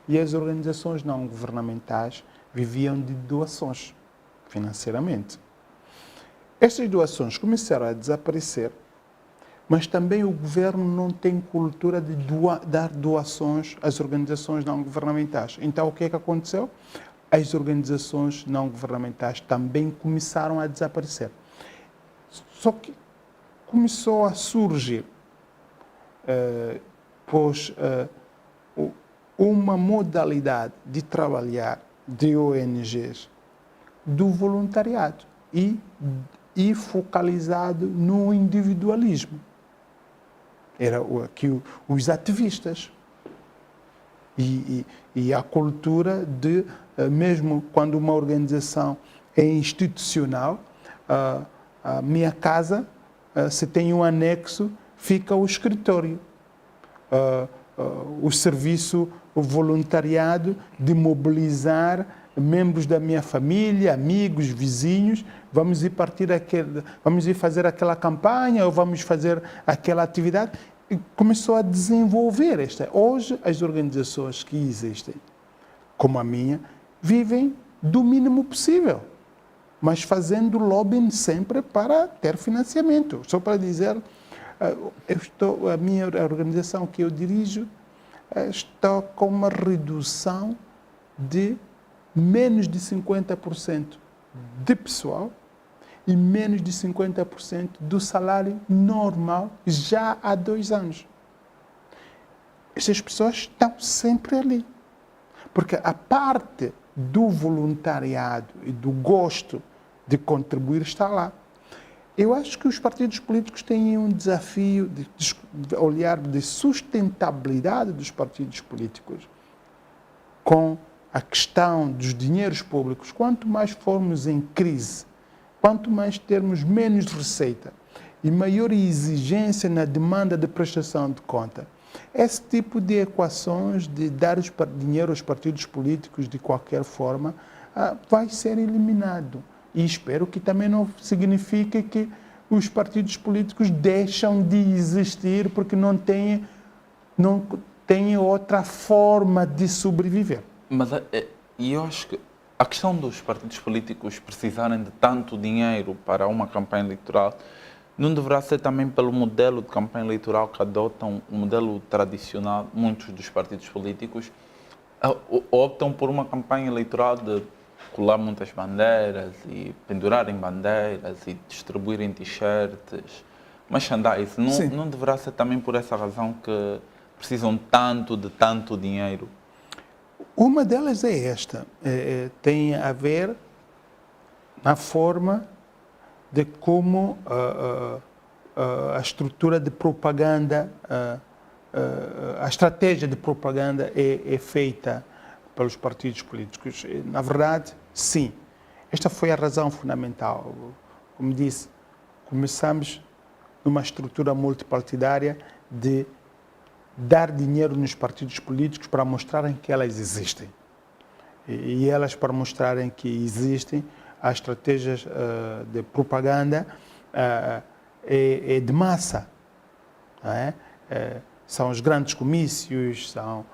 E as organizações não governamentais viviam de doações, financeiramente. Estas doações começaram a desaparecer, mas também o governo não tem cultura de dar doações às organizações não governamentais. Então, o que é que aconteceu? As organizações não governamentais também começaram a desaparecer. Só que começou a surgir uma modalidade de trabalhar de ONGs do voluntariado e focalizado no individualismo. Era aqui os ativistas. E a cultura de, mesmo quando uma organização é institucional, a minha casa, se tem um anexo, fica o escritório. O serviço, o voluntariado de mobilizar membros da minha família, amigos, vizinhos, vamos ir fazer aquela campanha ou vamos fazer aquela atividade. E começou a desenvolver esta. Hoje, as organizações que existem, como a minha, vivem do mínimo possível, mas fazendo lobbying sempre para ter financiamento. Só para dizer, a minha organização que eu dirijo está com uma redução de menos de 50% de pessoal e menos de 50% do salário normal já há 2 anos. Estas pessoas estão sempre ali. Porque a parte do voluntariado e do gosto de contribuir está lá. Eu acho que os partidos políticos têm um desafio de olhar de sustentabilidade dos partidos políticos com a questão dos dinheiros públicos. Quanto mais formos em crise, quanto mais termos menos receita e maior exigência na demanda de prestação de conta, esse tipo de equações de dar dinheiro aos partidos políticos de qualquer forma vai ser eliminado. E espero que também não signifique que os partidos políticos deixam de existir porque não têm outra forma de sobreviver. Mas eu acho que a questão dos partidos políticos precisarem de tanto dinheiro para uma campanha eleitoral não deverá ser também pelo modelo de campanha eleitoral que adotam o modelo tradicional. Muitos dos partidos políticos optam por uma campanha eleitoral de colar muitas bandeiras e pendurarem bandeiras e distribuírem t-shirts, merchandise. Não deverá ser também por essa razão que precisam de tanto dinheiro? Uma delas é esta, tem a ver na forma de como a estrutura de propaganda, a estratégia de propaganda é feita pelos partidos políticos. Na verdade, sim, esta foi a razão fundamental. Como disse, começamos numa estrutura multipartidária de dar dinheiro nos partidos políticos para mostrarem que elas existem. E elas, para mostrarem que existem, as estratégias de propaganda é de massa. Não é? São os grandes comícios, são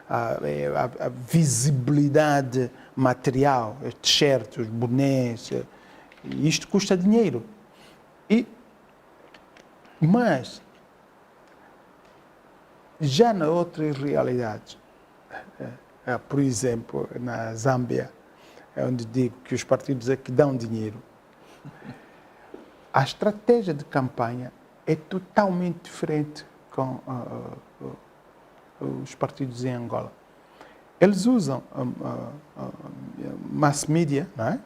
a visibilidade material, os t-shirts, os bonés, isto custa dinheiro. Mas já na outras realidades, por exemplo, na Zâmbia, é onde digo que os partidos é que dão dinheiro, a estratégia de campanha é totalmente diferente com os partidos em Angola. Eles usam mass media, não é?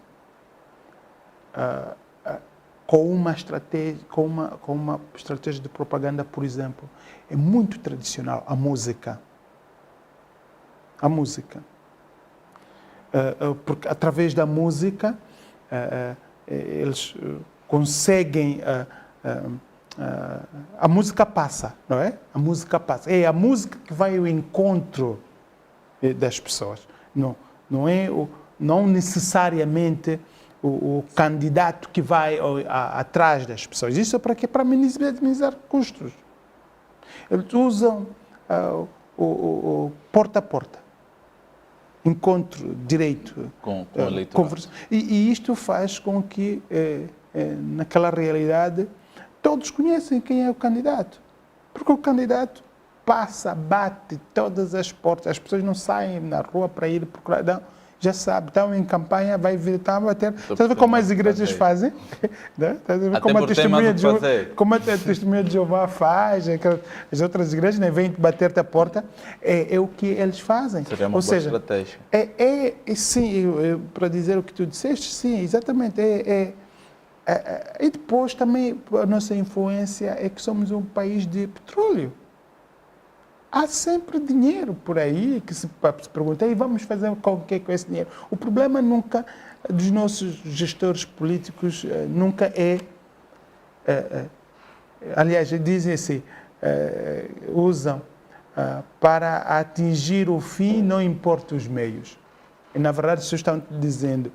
Com uma estratégia de propaganda, por exemplo, é muito tradicional, a música. Porque através da música eles conseguem... a música passa, não é? A música passa. É a música que vai ao encontro das pessoas. Não necessariamente o candidato que vai atrás das pessoas. Isso é para quê? Para minimizar custos. Eles usam o porta a porta. Encontro direito. Com o eleitorado. E isto faz com que, naquela realidade, todos conhecem quem é o candidato. Porque o candidato passa, bate todas as portas. As pessoas não saem na rua para ir procurar. Não, já sabe, estão em campanha, vai vir, estão a bater. Estás a ver como as igrejas fazem? Estás a ver como a testemunha de Jeová faz, as outras igrejas vêm bater-te a porta. É o que eles fazem. Seria uma boa estratégia. Sim, para dizer o que tu disseste, sim, exatamente. E depois também a nossa influência é que somos um país de petróleo. Há sempre dinheiro por aí que se pergunta, e vamos fazer com esse dinheiro? O problema nunca, dos nossos gestores políticos, nunca aliás, dizem assim, usam para atingir o fim, não importa os meios. E, na verdade, vocês estão dizendo,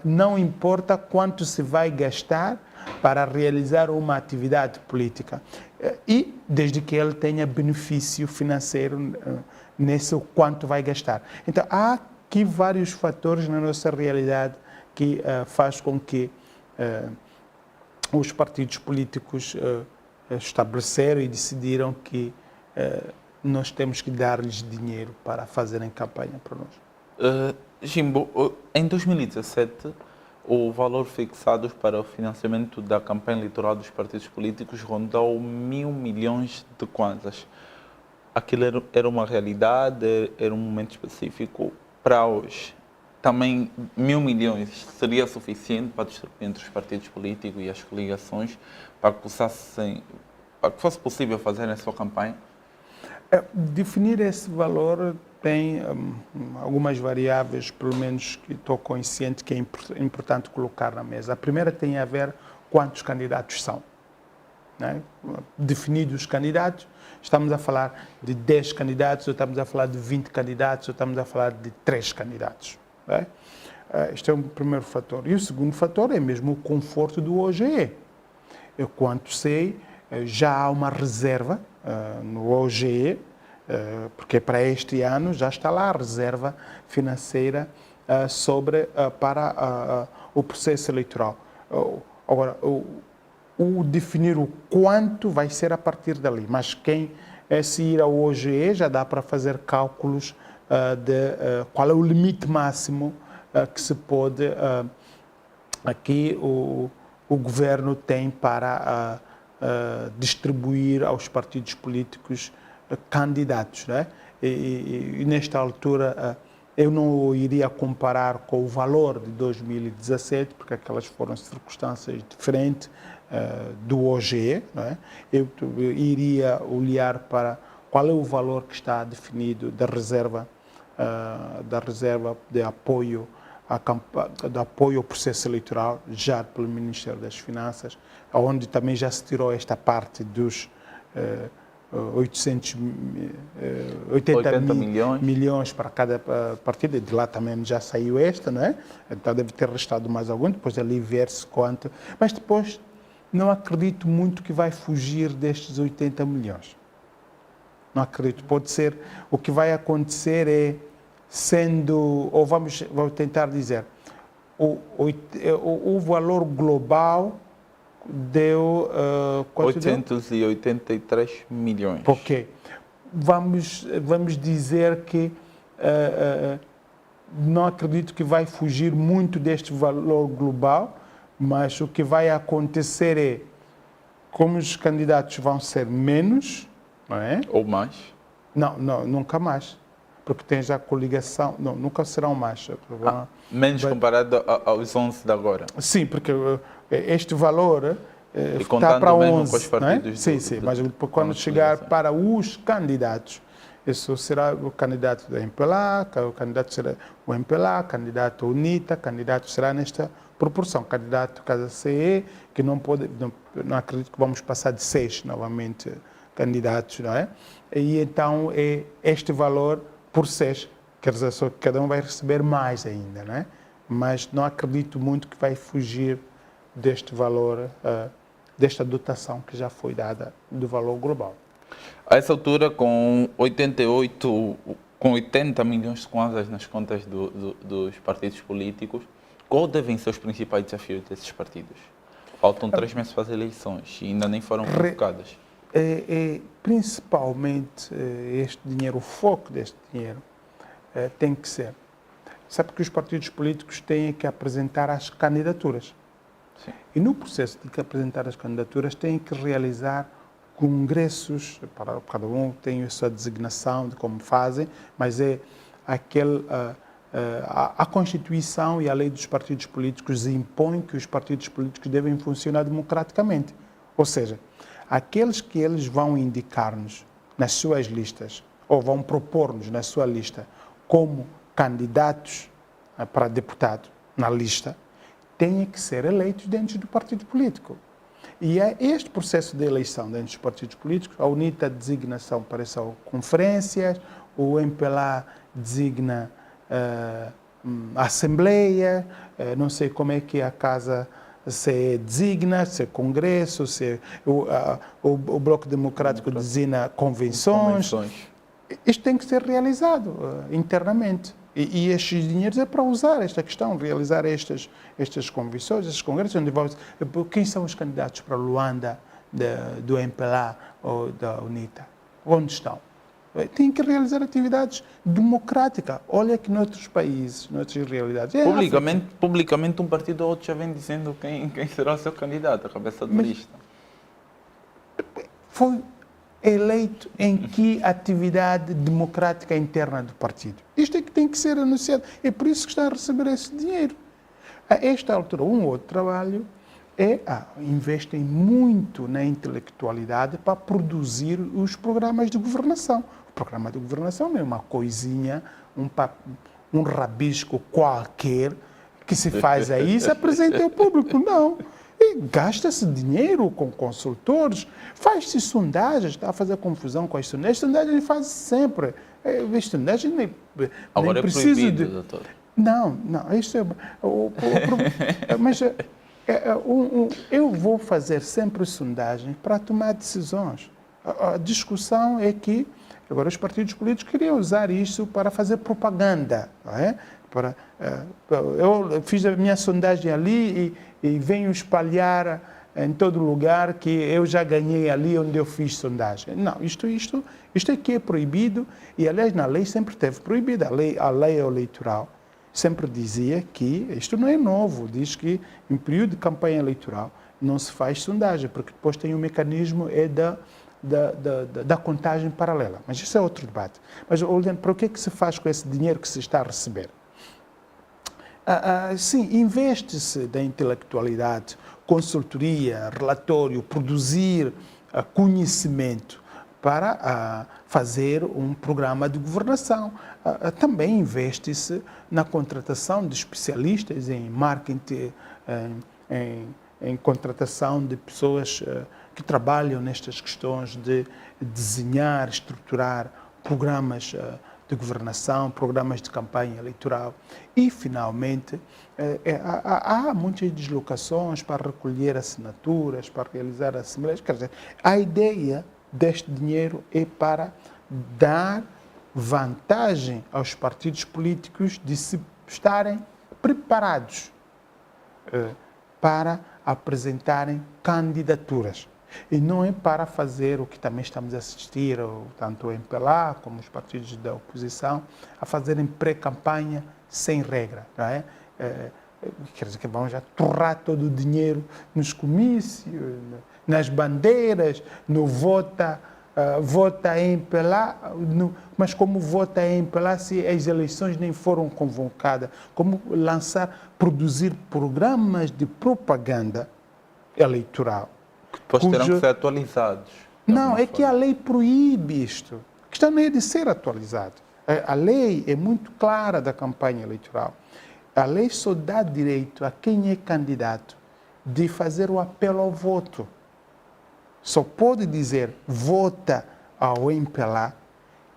não importa quanto se vai gastar para realizar uma atividade política. E desde que ele tenha benefício financeiro nesse quanto vai gastar. Então, há aqui vários fatores na nossa realidade que faz com que os partidos políticos estabeleceram e decidiram que nós temos que dar-lhes dinheiro para fazerem campanha para nós. Jimbo, em 2017, o valor fixado para o financiamento da campanha eleitoral dos partidos políticos rondou 1.000 milhões de kwanzas. Aquilo era uma realidade, era um momento específico. Para hoje, também 1.000 milhões seria suficiente para distribuir entre os partidos políticos e as coligações para que fosse possível fazer a sua campanha? Definir esse valor tem algumas variáveis, pelo menos que estou consciente que é importante colocar na mesa. A primeira tem a ver quantos candidatos são. Né? Definidos os candidatos, estamos a falar de 10 candidatos, ou estamos a falar de 20 candidatos, ou estamos a falar de 3 candidatos. Né? Este é o primeiro fator. E o segundo fator é mesmo o conforto do OGE. Eu, quanto sei, já há uma reserva no OGE, porque para este ano já está lá a reserva financeira para o processo eleitoral. Agora, o definir o quanto vai ser a partir dali, mas se ir ao OGE já dá para fazer cálculos de qual é o limite máximo que se pode, aqui o governo tem para distribuir aos partidos políticos candidatos, né? E nesta altura eu não iria comparar com o valor de 2017, porque aquelas foram circunstâncias diferentes do OGE, né? Eu iria olhar para qual é o valor que está definido da reserva de apoio ao processo eleitoral, já pelo Ministério das Finanças, onde também já se tirou esta parte dos 80 milhões para cada partido, de lá também já saiu esta, não é? Então deve ter restado mais algum, depois ali ver-se quanto. Mas depois não acredito muito que vai fugir destes 80 milhões. Não acredito. Pode ser, o que vai acontecer é ou vamos tentar dizer, o valor global deu 883 milhões. Ok. Vamos dizer que não acredito que vai fugir muito deste valor global, mas o que vai acontecer é como os candidatos vão ser menos, não é? Ou mais? Não, nunca mais. Porque tens a coligação, não, nunca serão mais. Menos comparado aos 11 de agora? Sim, porque este valor está contando para mesmo 11. com os partidos sim, sim, mas quando chegar para os candidatos, isso será o candidato da MPLA, o candidato será o MPLA, candidato UNITA, candidato será nesta proporção. Candidato Casa CE, que não acredito que vamos passar de 6 novamente candidatos, não é? E então é este valor por 6, quer dizer, só que cada um vai receber mais ainda, não é? Mas não acredito muito que vai fugir deste valor, desta dotação que já foi dada do valor global. A essa altura, com 80 milhões de kwanzas nas contas dos partidos políticos, qual devem ser os principais desafios desses partidos? Faltam 3 meses para as eleições e ainda nem foram convocadas. Principalmente este dinheiro, o foco deste dinheiro tem que ser. Sabe que os partidos políticos têm que apresentar as candidaturas. Sim. E no processo de apresentar as candidaturas têm que realizar congressos, para cada um tem a sua designação de como fazem, mas é a Constituição e a lei dos partidos políticos impõem que os partidos políticos devem funcionar democraticamente. Ou seja, aqueles que eles vão indicar-nos nas suas listas, ou vão propor-nos na sua lista como candidatos para deputado na lista, têm que ser eleitos dentro do partido político. E é este processo de eleição dentro dos partidos políticos, a UNITA designação para essas conferências, o MPLA designa a Assembleia, não sei como é que a Casa se designa, se é Congresso, se o Bloco Democrático designa convenções. Isto tem que ser realizado internamente. E estes dinheiros é para usar esta questão, realizar estas convenções, estes congressos. Quem são os candidatos para Luanda do MPLA ou da UNITA? Onde estão? Tem que realizar atividades democráticas. Olha que noutros países, noutras realidades. Publicamente um partido ou outro já vem dizendo quem será o seu candidato, a cabeça de lista. Foi eleito em que atividade democrática interna do partido? Isto é que tem que ser anunciado. É por isso que está a receber esse dinheiro. A esta altura, um outro trabalho investem muito na intelectualidade para produzir os programas de governação. O programa de governação não é uma coisinha, um rabisco qualquer que se faz aí e se apresenta ao público. Não. Gasta-se dinheiro com consultores, faz-se sondagens, está a fazer confusão com as sondagens. As sondagens faz sempre. As sondagens nem agora precisa é proibido, doutor. Não, isso é... mas eu vou fazer sempre sondagem para tomar decisões. A discussão é que agora os partidos políticos queriam usar isso para fazer propaganda, não é? Eu fiz a minha sondagem ali e venho espalhar em todo lugar que eu já ganhei ali onde eu fiz sondagem. Não, isto aqui é proibido e, aliás, na lei sempre teve proibido. A lei eleitoral sempre dizia que, isto não é novo, diz que em período de campanha eleitoral não se faz sondagem, porque depois tem um mecanismo da contagem paralela. Mas isso é outro debate. Mas olhando para o que é que se faz com esse dinheiro que se está a receber? Sim, investe-se da intelectualidade, consultoria, relatório, produzir conhecimento para fazer um programa de governação. Também investe-se na contratação de especialistas em marketing, em contratação de pessoas que trabalham nestas questões de desenhar, estruturar programas de governação, programas de campanha eleitoral e, finalmente, há muitas deslocações para recolher assinaturas, para realizar assembleias. Quer dizer, a ideia deste dinheiro é para dar vantagem aos partidos políticos de se estarem preparados para apresentarem candidaturas. E não é para fazer o que também estamos a assistir, tanto o MPLA como os partidos da oposição, a fazerem pré-campanha sem regra. Não é? Quer dizer que vão já torrar todo o dinheiro nos comícios, nas bandeiras, no vota MPLA, mas como vota MPLA se as eleições nem foram convocadas? Como produzir programas de propaganda eleitoral? Que depois terão que ser atualizados. Não, é que a lei proíbe isto. A questão não é de ser atualizado. A lei é muito clara da campanha eleitoral. A lei só dá direito a quem é candidato de fazer o apelo ao voto. Só pode dizer vota ao MPLA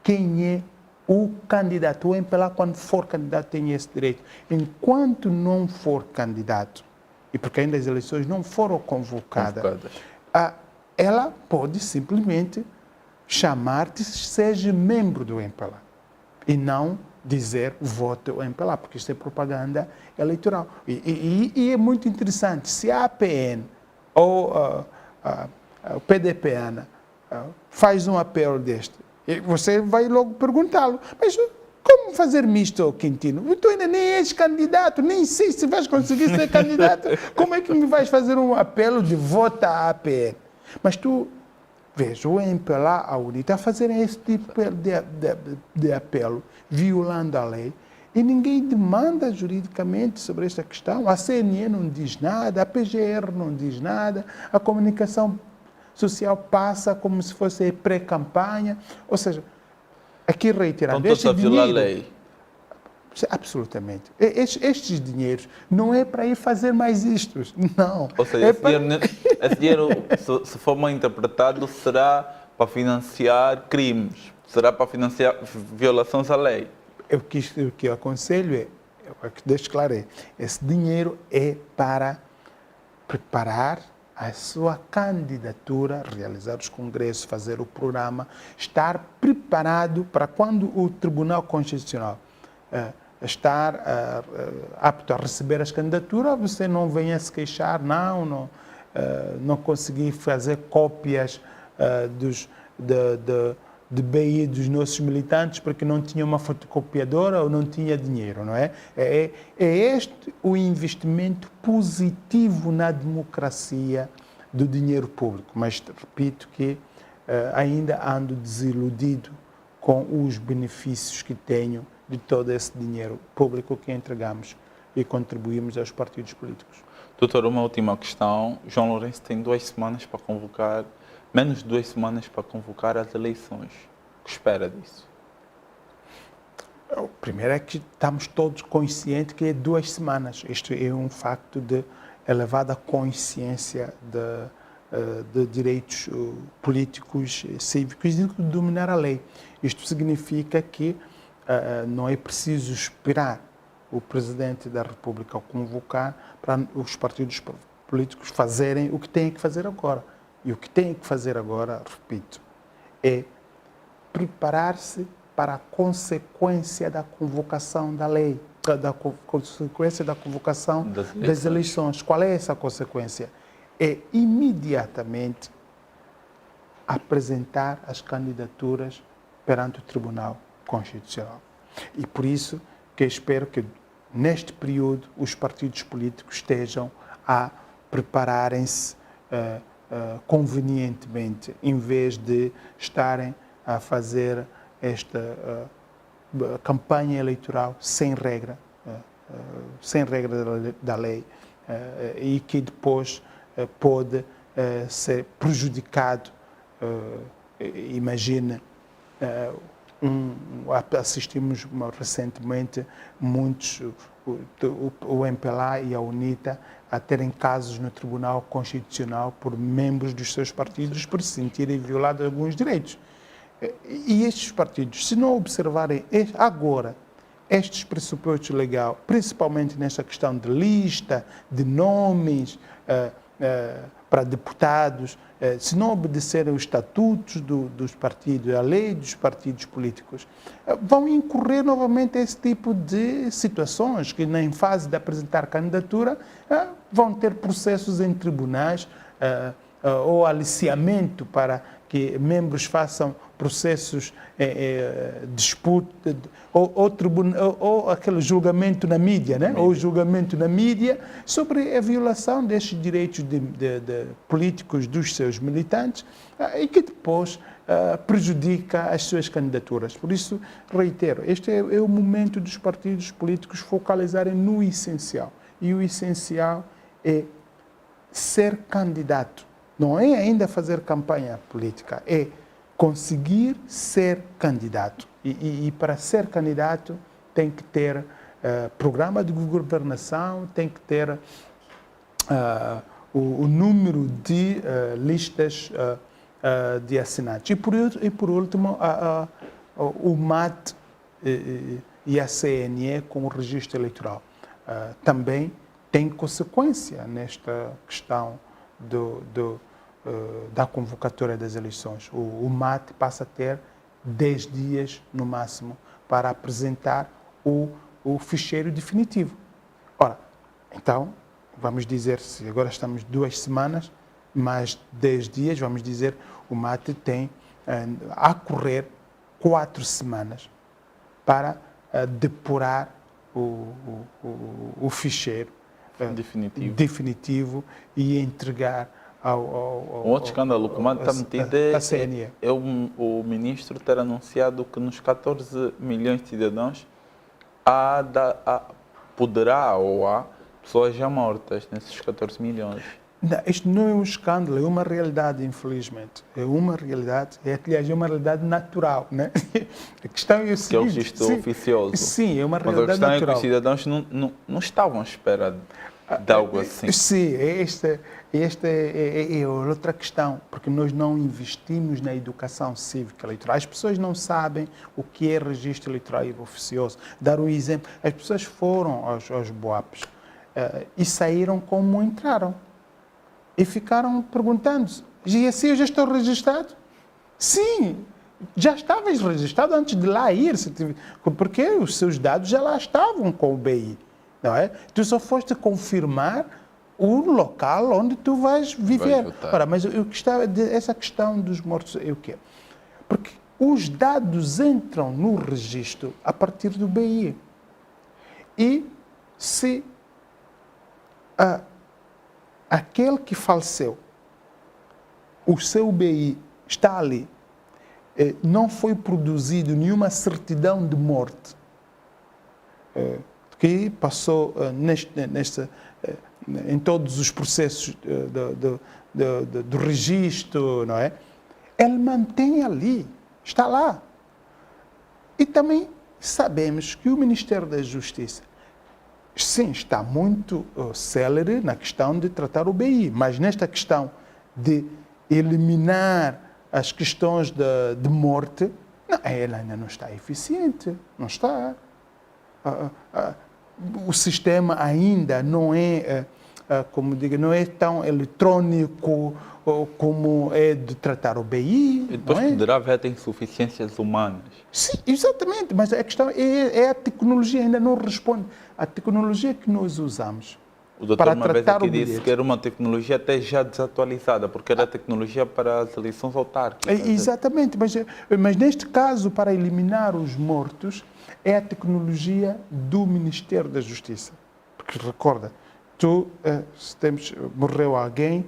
quem é o candidato. O MPLA, quando for candidato, tem esse direito. Enquanto não for candidato, e porque ainda as eleições não foram convocadas. Ela pode simplesmente chamar-te, seja membro do MPLA, e não dizer vote o MPLA, porque isto é propaganda eleitoral. E é muito interessante, se a APN ou o PDPANA faz um apelo deste, você vai logo perguntá-lo, mas como fazer misto, Quintino? Tu ainda nem és candidato, nem sei se vais conseguir ser candidato. Como é que me vais fazer um apelo de voto à APN? Mas tu veja, o MPLA, a UNITA, a fazerem esse tipo de apelo, violando a lei, e ninguém demanda juridicamente sobre esta questão. A CNE não diz nada, a PGR não diz nada, a comunicação social passa como se fosse pré-campanha. Ou seja, aqui reiterando, este dinheiro... a lei. Absolutamente. Estes dinheiros não é para ir fazer mais isto, não. Ou seja, esse dinheiro, se for mal interpretado, será para financiar crimes, será para financiar violações à lei. O que eu aconselho deixo claro, esse dinheiro é para preparar a sua candidatura, realizar os congressos, fazer o programa, estar preparado para quando o Tribunal Constitucional estar apto a receber as candidaturas, você não venha se queixar, não conseguir fazer cópias de BI dos nossos militantes porque não tinha uma fotocopiadora ou não tinha dinheiro, não é? É este o investimento positivo na democracia do dinheiro público, mas repito que ainda ando desiludido com os benefícios que tenho de todo esse dinheiro público que entregamos e contribuímos aos partidos políticos. Doutor, uma última questão. João Lourenço tem 2 semanas para convocar, menos de 2 semanas para convocar as eleições. O que espera disso? O primeiro é que estamos todos conscientes que é 2 semanas. Isto é um facto de elevada consciência de direitos políticos, cívicos e de dominar a lei. Isto significa que não é preciso esperar o Presidente da República convocar para os partidos políticos fazerem o que têm que fazer agora. E o que têm que fazer agora, repito, é preparar-se para a consequência da convocação da lei, da consequência da convocação das eleições. Qual é essa consequência? É imediatamente apresentar as candidaturas perante o Tribunal Constitucional. E por isso que eu espero que neste período os partidos políticos estejam a prepararem-se convenientemente, em vez de estarem a fazer esta campanha eleitoral sem regra da lei e que depois pode ser prejudicado. Imagina, assistimos recentemente muitos, o MPLA e a UNITA, a terem casos no Tribunal Constitucional por membros dos seus partidos por se sentirem violados alguns direitos. E estes partidos, se não observarem agora estes pressupostos legais, principalmente nesta questão de lista, de nomes para deputados, se não obedecerem os estatutos dos partidos, a lei dos partidos políticos, vão incorrer novamente esse tipo de situações que, em fase de apresentar candidatura, vão ter processos em tribunais ou aliciamento para que membros façam processos disputa ou aquele julgamento na mídia, né? Ou julgamento na mídia sobre a violação destes direitos de políticos dos seus militantes e que depois prejudica as suas candidaturas. Por isso, reitero, este é o momento dos partidos políticos focalizarem no essencial. E o essencial é ser candidato. Não é ainda fazer campanha política, é conseguir ser candidato. E para ser candidato tem que ter programa de governação, tem que ter o número de listas de assinantes. E por último, o MAT e a CNE com o registro eleitoral. Também tem consequência nesta questão da convocatória das eleições. O MAT passa a ter 10 dias, no máximo, para apresentar o ficheiro definitivo. Ora, então, vamos dizer, se agora estamos 2 semanas, mais 10 dias, vamos dizer, o MAT tem a correr 4 semanas para depurar o ficheiro definitivo e entregar um outro escândalo que o MAT está metido é o ministro ter anunciado que nos 14 milhões de cidadãos poderá ou há pessoas já mortas nesses 14 milhões. Não, isto não é um escândalo, é uma realidade, infelizmente. É uma realidade, aliás, é uma realidade natural, né? A questão é o seguinte... Que é o registro oficioso. Sim, é uma realidade natural. Mas a questão é que os cidadãos não estavam à espera de algo assim. Sim, esta é outra questão, porque nós não investimos na educação cívica eleitoral. As pessoas não sabem o que é registro eleitoral oficioso. Dar um exemplo, as pessoas foram aos BOAPs e saíram como entraram. E ficaram perguntando-se, e assim eu já estou registrado? Sim, já estavas registrado antes de lá ir, porque os seus dados já lá estavam com o BI, não é? Tu só foste confirmar o local onde tu vais viver. Ora, mas essa questão dos mortos é o quê? Porque os dados entram no registro a partir do BI. E se aquele que faleceu, o seu BI está ali, não foi produzido nenhuma certidão de morte que passou em todos os processos do registro, não é? Ele mantém ali, está lá. E também sabemos que o Ministério da Justiça sim, está muito célere na questão de tratar o BI, mas nesta questão de eliminar as questões de morte, não, ela ainda não está eficiente, não está. O sistema ainda não é, como digo, não é tão eletrônico como é de tratar o BI. E depois poderá haver insuficiências humanas. Sim, exatamente, mas a questão é a tecnologia ainda não responde. A tecnologia que nós usamos para tratar o bilhete... disse que era uma tecnologia até já desatualizada, porque era a tecnologia para as eleições autárquicas. Exatamente, mas neste caso, para eliminar os mortos, é a tecnologia do Ministério da Justiça. Porque recorda, morreu alguém,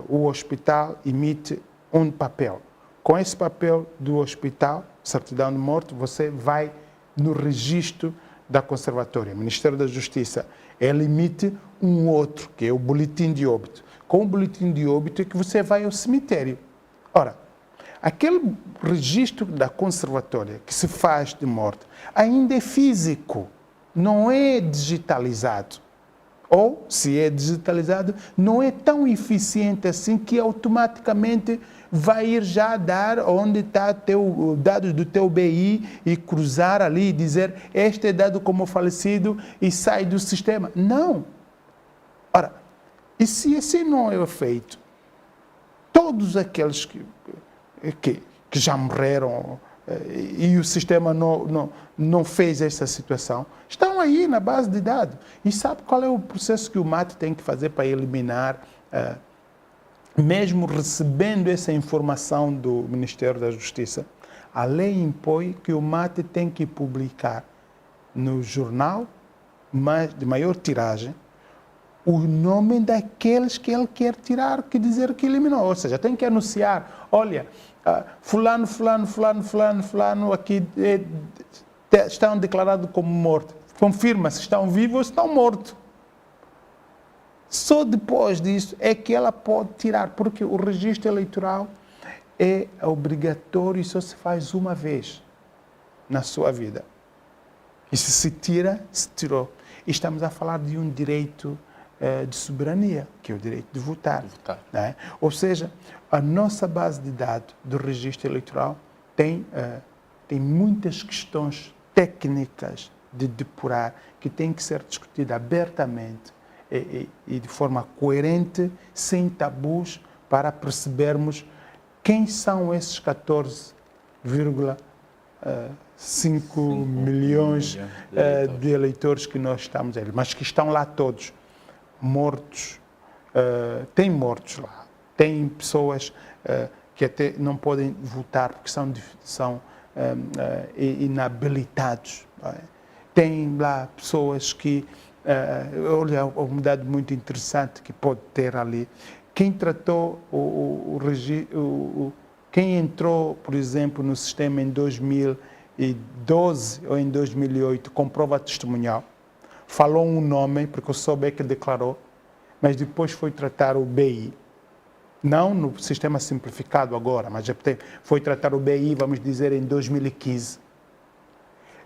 o hospital emite um papel. Com esse papel do hospital, certidão de morte, você vai no registro da conservatória. O Ministério da Justiça, ele emite um outro, que é o boletim de óbito. Com o boletim de óbito é que você vai ao cemitério. Ora, aquele registro da conservatória que se faz de morte ainda é físico, não é digitalizado. Ou, se é digitalizado, não é tão eficiente assim que automaticamente vai ir já dar onde está o dados do teu BI e cruzar ali e dizer este é dado como falecido e sai do sistema. Não. Ora, e se assim não é feito, todos aqueles que já morreram e o sistema não fez essa situação, estão aí na base de dados. E sabe qual é o processo que o MAT tem que fazer para eliminar mesmo recebendo essa informação do Ministério da Justiça, a lei impõe que o MAT tem que publicar no jornal de maior tiragem o nome daqueles que ele quer tirar, que dizer que eliminou. Ou seja, tem que anunciar, olha, fulano, aqui estão declarados como mortos. Confirma se estão vivos ou se estão mortos. Só depois disso é que ela pode tirar, porque o registro eleitoral é obrigatório e só se faz uma vez na sua vida. E se tira, se tirou. E estamos a falar de um direito de soberania, que é o direito de votar. Né? Ou seja, a nossa base de dados do registro eleitoral tem muitas questões técnicas de depurar que têm que ser discutidas abertamente e de forma coerente, sem tabus, para percebermos quem são esses 14,5 milhões de eleitores que nós estamos a ver, mas que estão lá todos mortos. Tem mortos lá, tem pessoas que até não podem votar porque são inabilitados. Tem lá pessoas que olha, um dado muito interessante que pode ter ali. Quem tratou quem entrou, por exemplo, no sistema em 2012 ou em 2008 com prova testemunhal, falou um nome, porque eu soube que declarou, mas depois foi tratar o BI. Não no sistema simplificado agora, mas foi tratar o BI, vamos dizer, em 2015.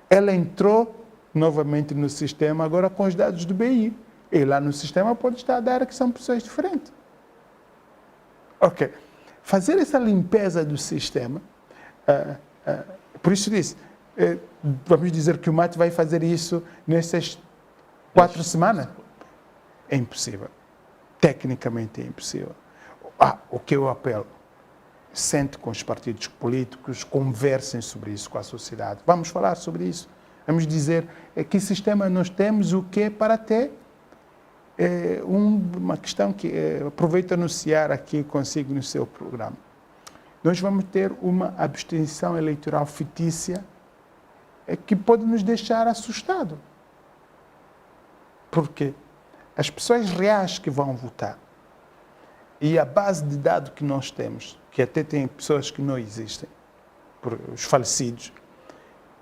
Ela entrou novamente no sistema, agora com os dados do BI. E lá no sistema pode estar a dar que são pessoas diferentes. Ok. Fazer essa limpeza do sistema, por isso disse, vamos dizer que o MAT vai fazer isso nessas 4 semanas? É impossível. Tecnicamente é impossível. O que eu apelo? Sente com os partidos políticos, conversem sobre isso com a sociedade. Vamos falar sobre isso. Vamos dizer que sistema nós temos, o que para ter uma questão que aproveito a anunciar aqui consigo no seu programa. Nós vamos ter uma abstenção eleitoral fictícia que pode nos deixar assustados. Porque as pessoas reais que vão votar e a base de dados que nós temos, que até tem pessoas que não existem, os falecidos,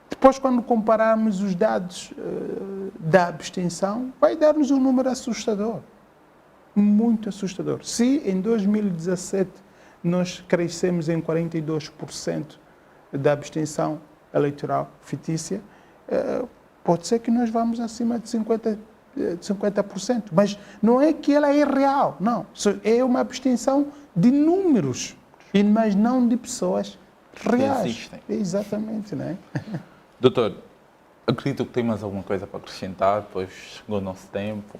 depois, quando compararmos os dados da abstenção, vai dar-nos um número assustador, muito assustador. Se em 2017 nós crescemos em 42% da abstenção eleitoral fictícia, pode ser que nós vamos acima de 50%, mas não é que ela é real, não. É uma abstenção de números, mas não de pessoas reais. Existem. Exatamente, não é? Doutor, acredito que tem mais alguma coisa para acrescentar, pois chegou o nosso tempo.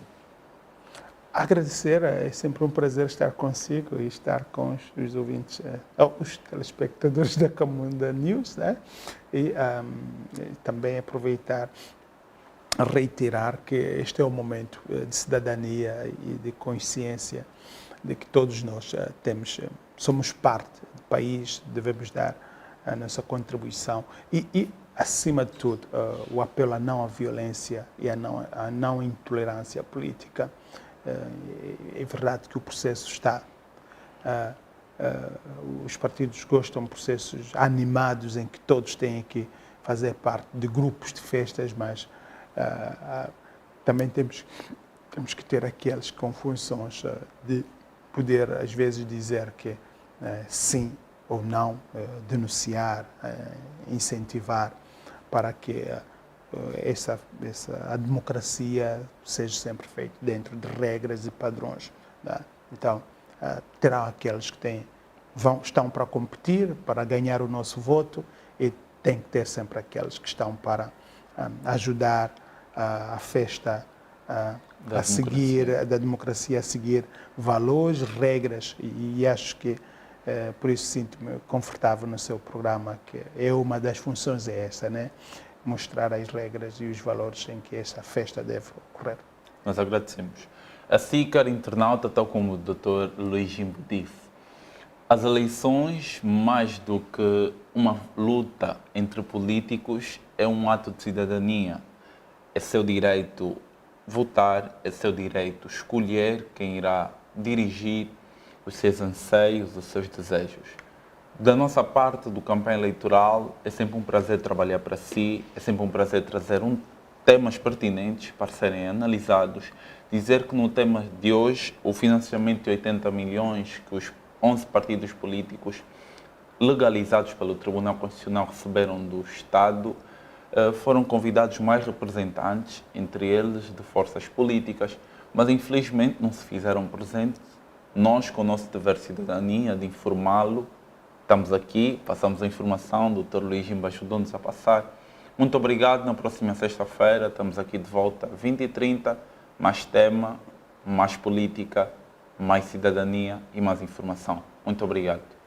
Agradecer, é sempre um prazer estar consigo e estar com os ouvintes, os telespectadores da Camunda News, né? E também aproveitar a reiterar que este é o momento de cidadania e de consciência de que todos nós somos parte do país, devemos dar a nossa contribuição e acima de tudo, o apelo à não violência e à não intolerância política. É verdade que o processo está... os partidos gostam de processos animados em que todos têm que fazer parte de grupos de festas, mas também temos que ter aqueles com funções de poder, às vezes, dizer que sim ou não, denunciar, incentivar para que a democracia seja sempre feita dentro de regras e padrões. Né? Então, terá aqueles que estão para competir, para ganhar o nosso voto, e tem que ter sempre aqueles que estão para ajudar a festa da democracia a seguir valores, regras, e acho que por isso sinto-me confortável no seu programa, que é uma das funções essa, né? Mostrar as regras e os valores em que essa festa deve ocorrer. Nós agradecemos. Assim, caro internauta, tal como o Dr. Luís Jimbo disse, as eleições, mais do que uma luta entre políticos, é um ato de cidadania. É seu direito votar, é seu direito escolher quem irá dirigir os seus anseios, os seus desejos. Da nossa parte, do campanha eleitoral, é sempre um prazer trabalhar para si, é sempre um prazer trazer temas pertinentes para serem analisados, dizer que no tema de hoje, o financiamento de 80 milhões que os 11 partidos políticos legalizados pelo Tribunal Constitucional receberam do Estado, foram convidados mais representantes, entre eles de forças políticas, mas infelizmente não se fizeram presentes. Nós, com o nosso dever de cidadania, de informá-lo, estamos aqui, passamos a informação, o Dr. Luís Jimbo ajudou-nos a passar. Muito obrigado, na próxima sexta-feira estamos aqui de volta, 20h30, mais tema, mais política, mais cidadania e mais informação. Muito obrigado.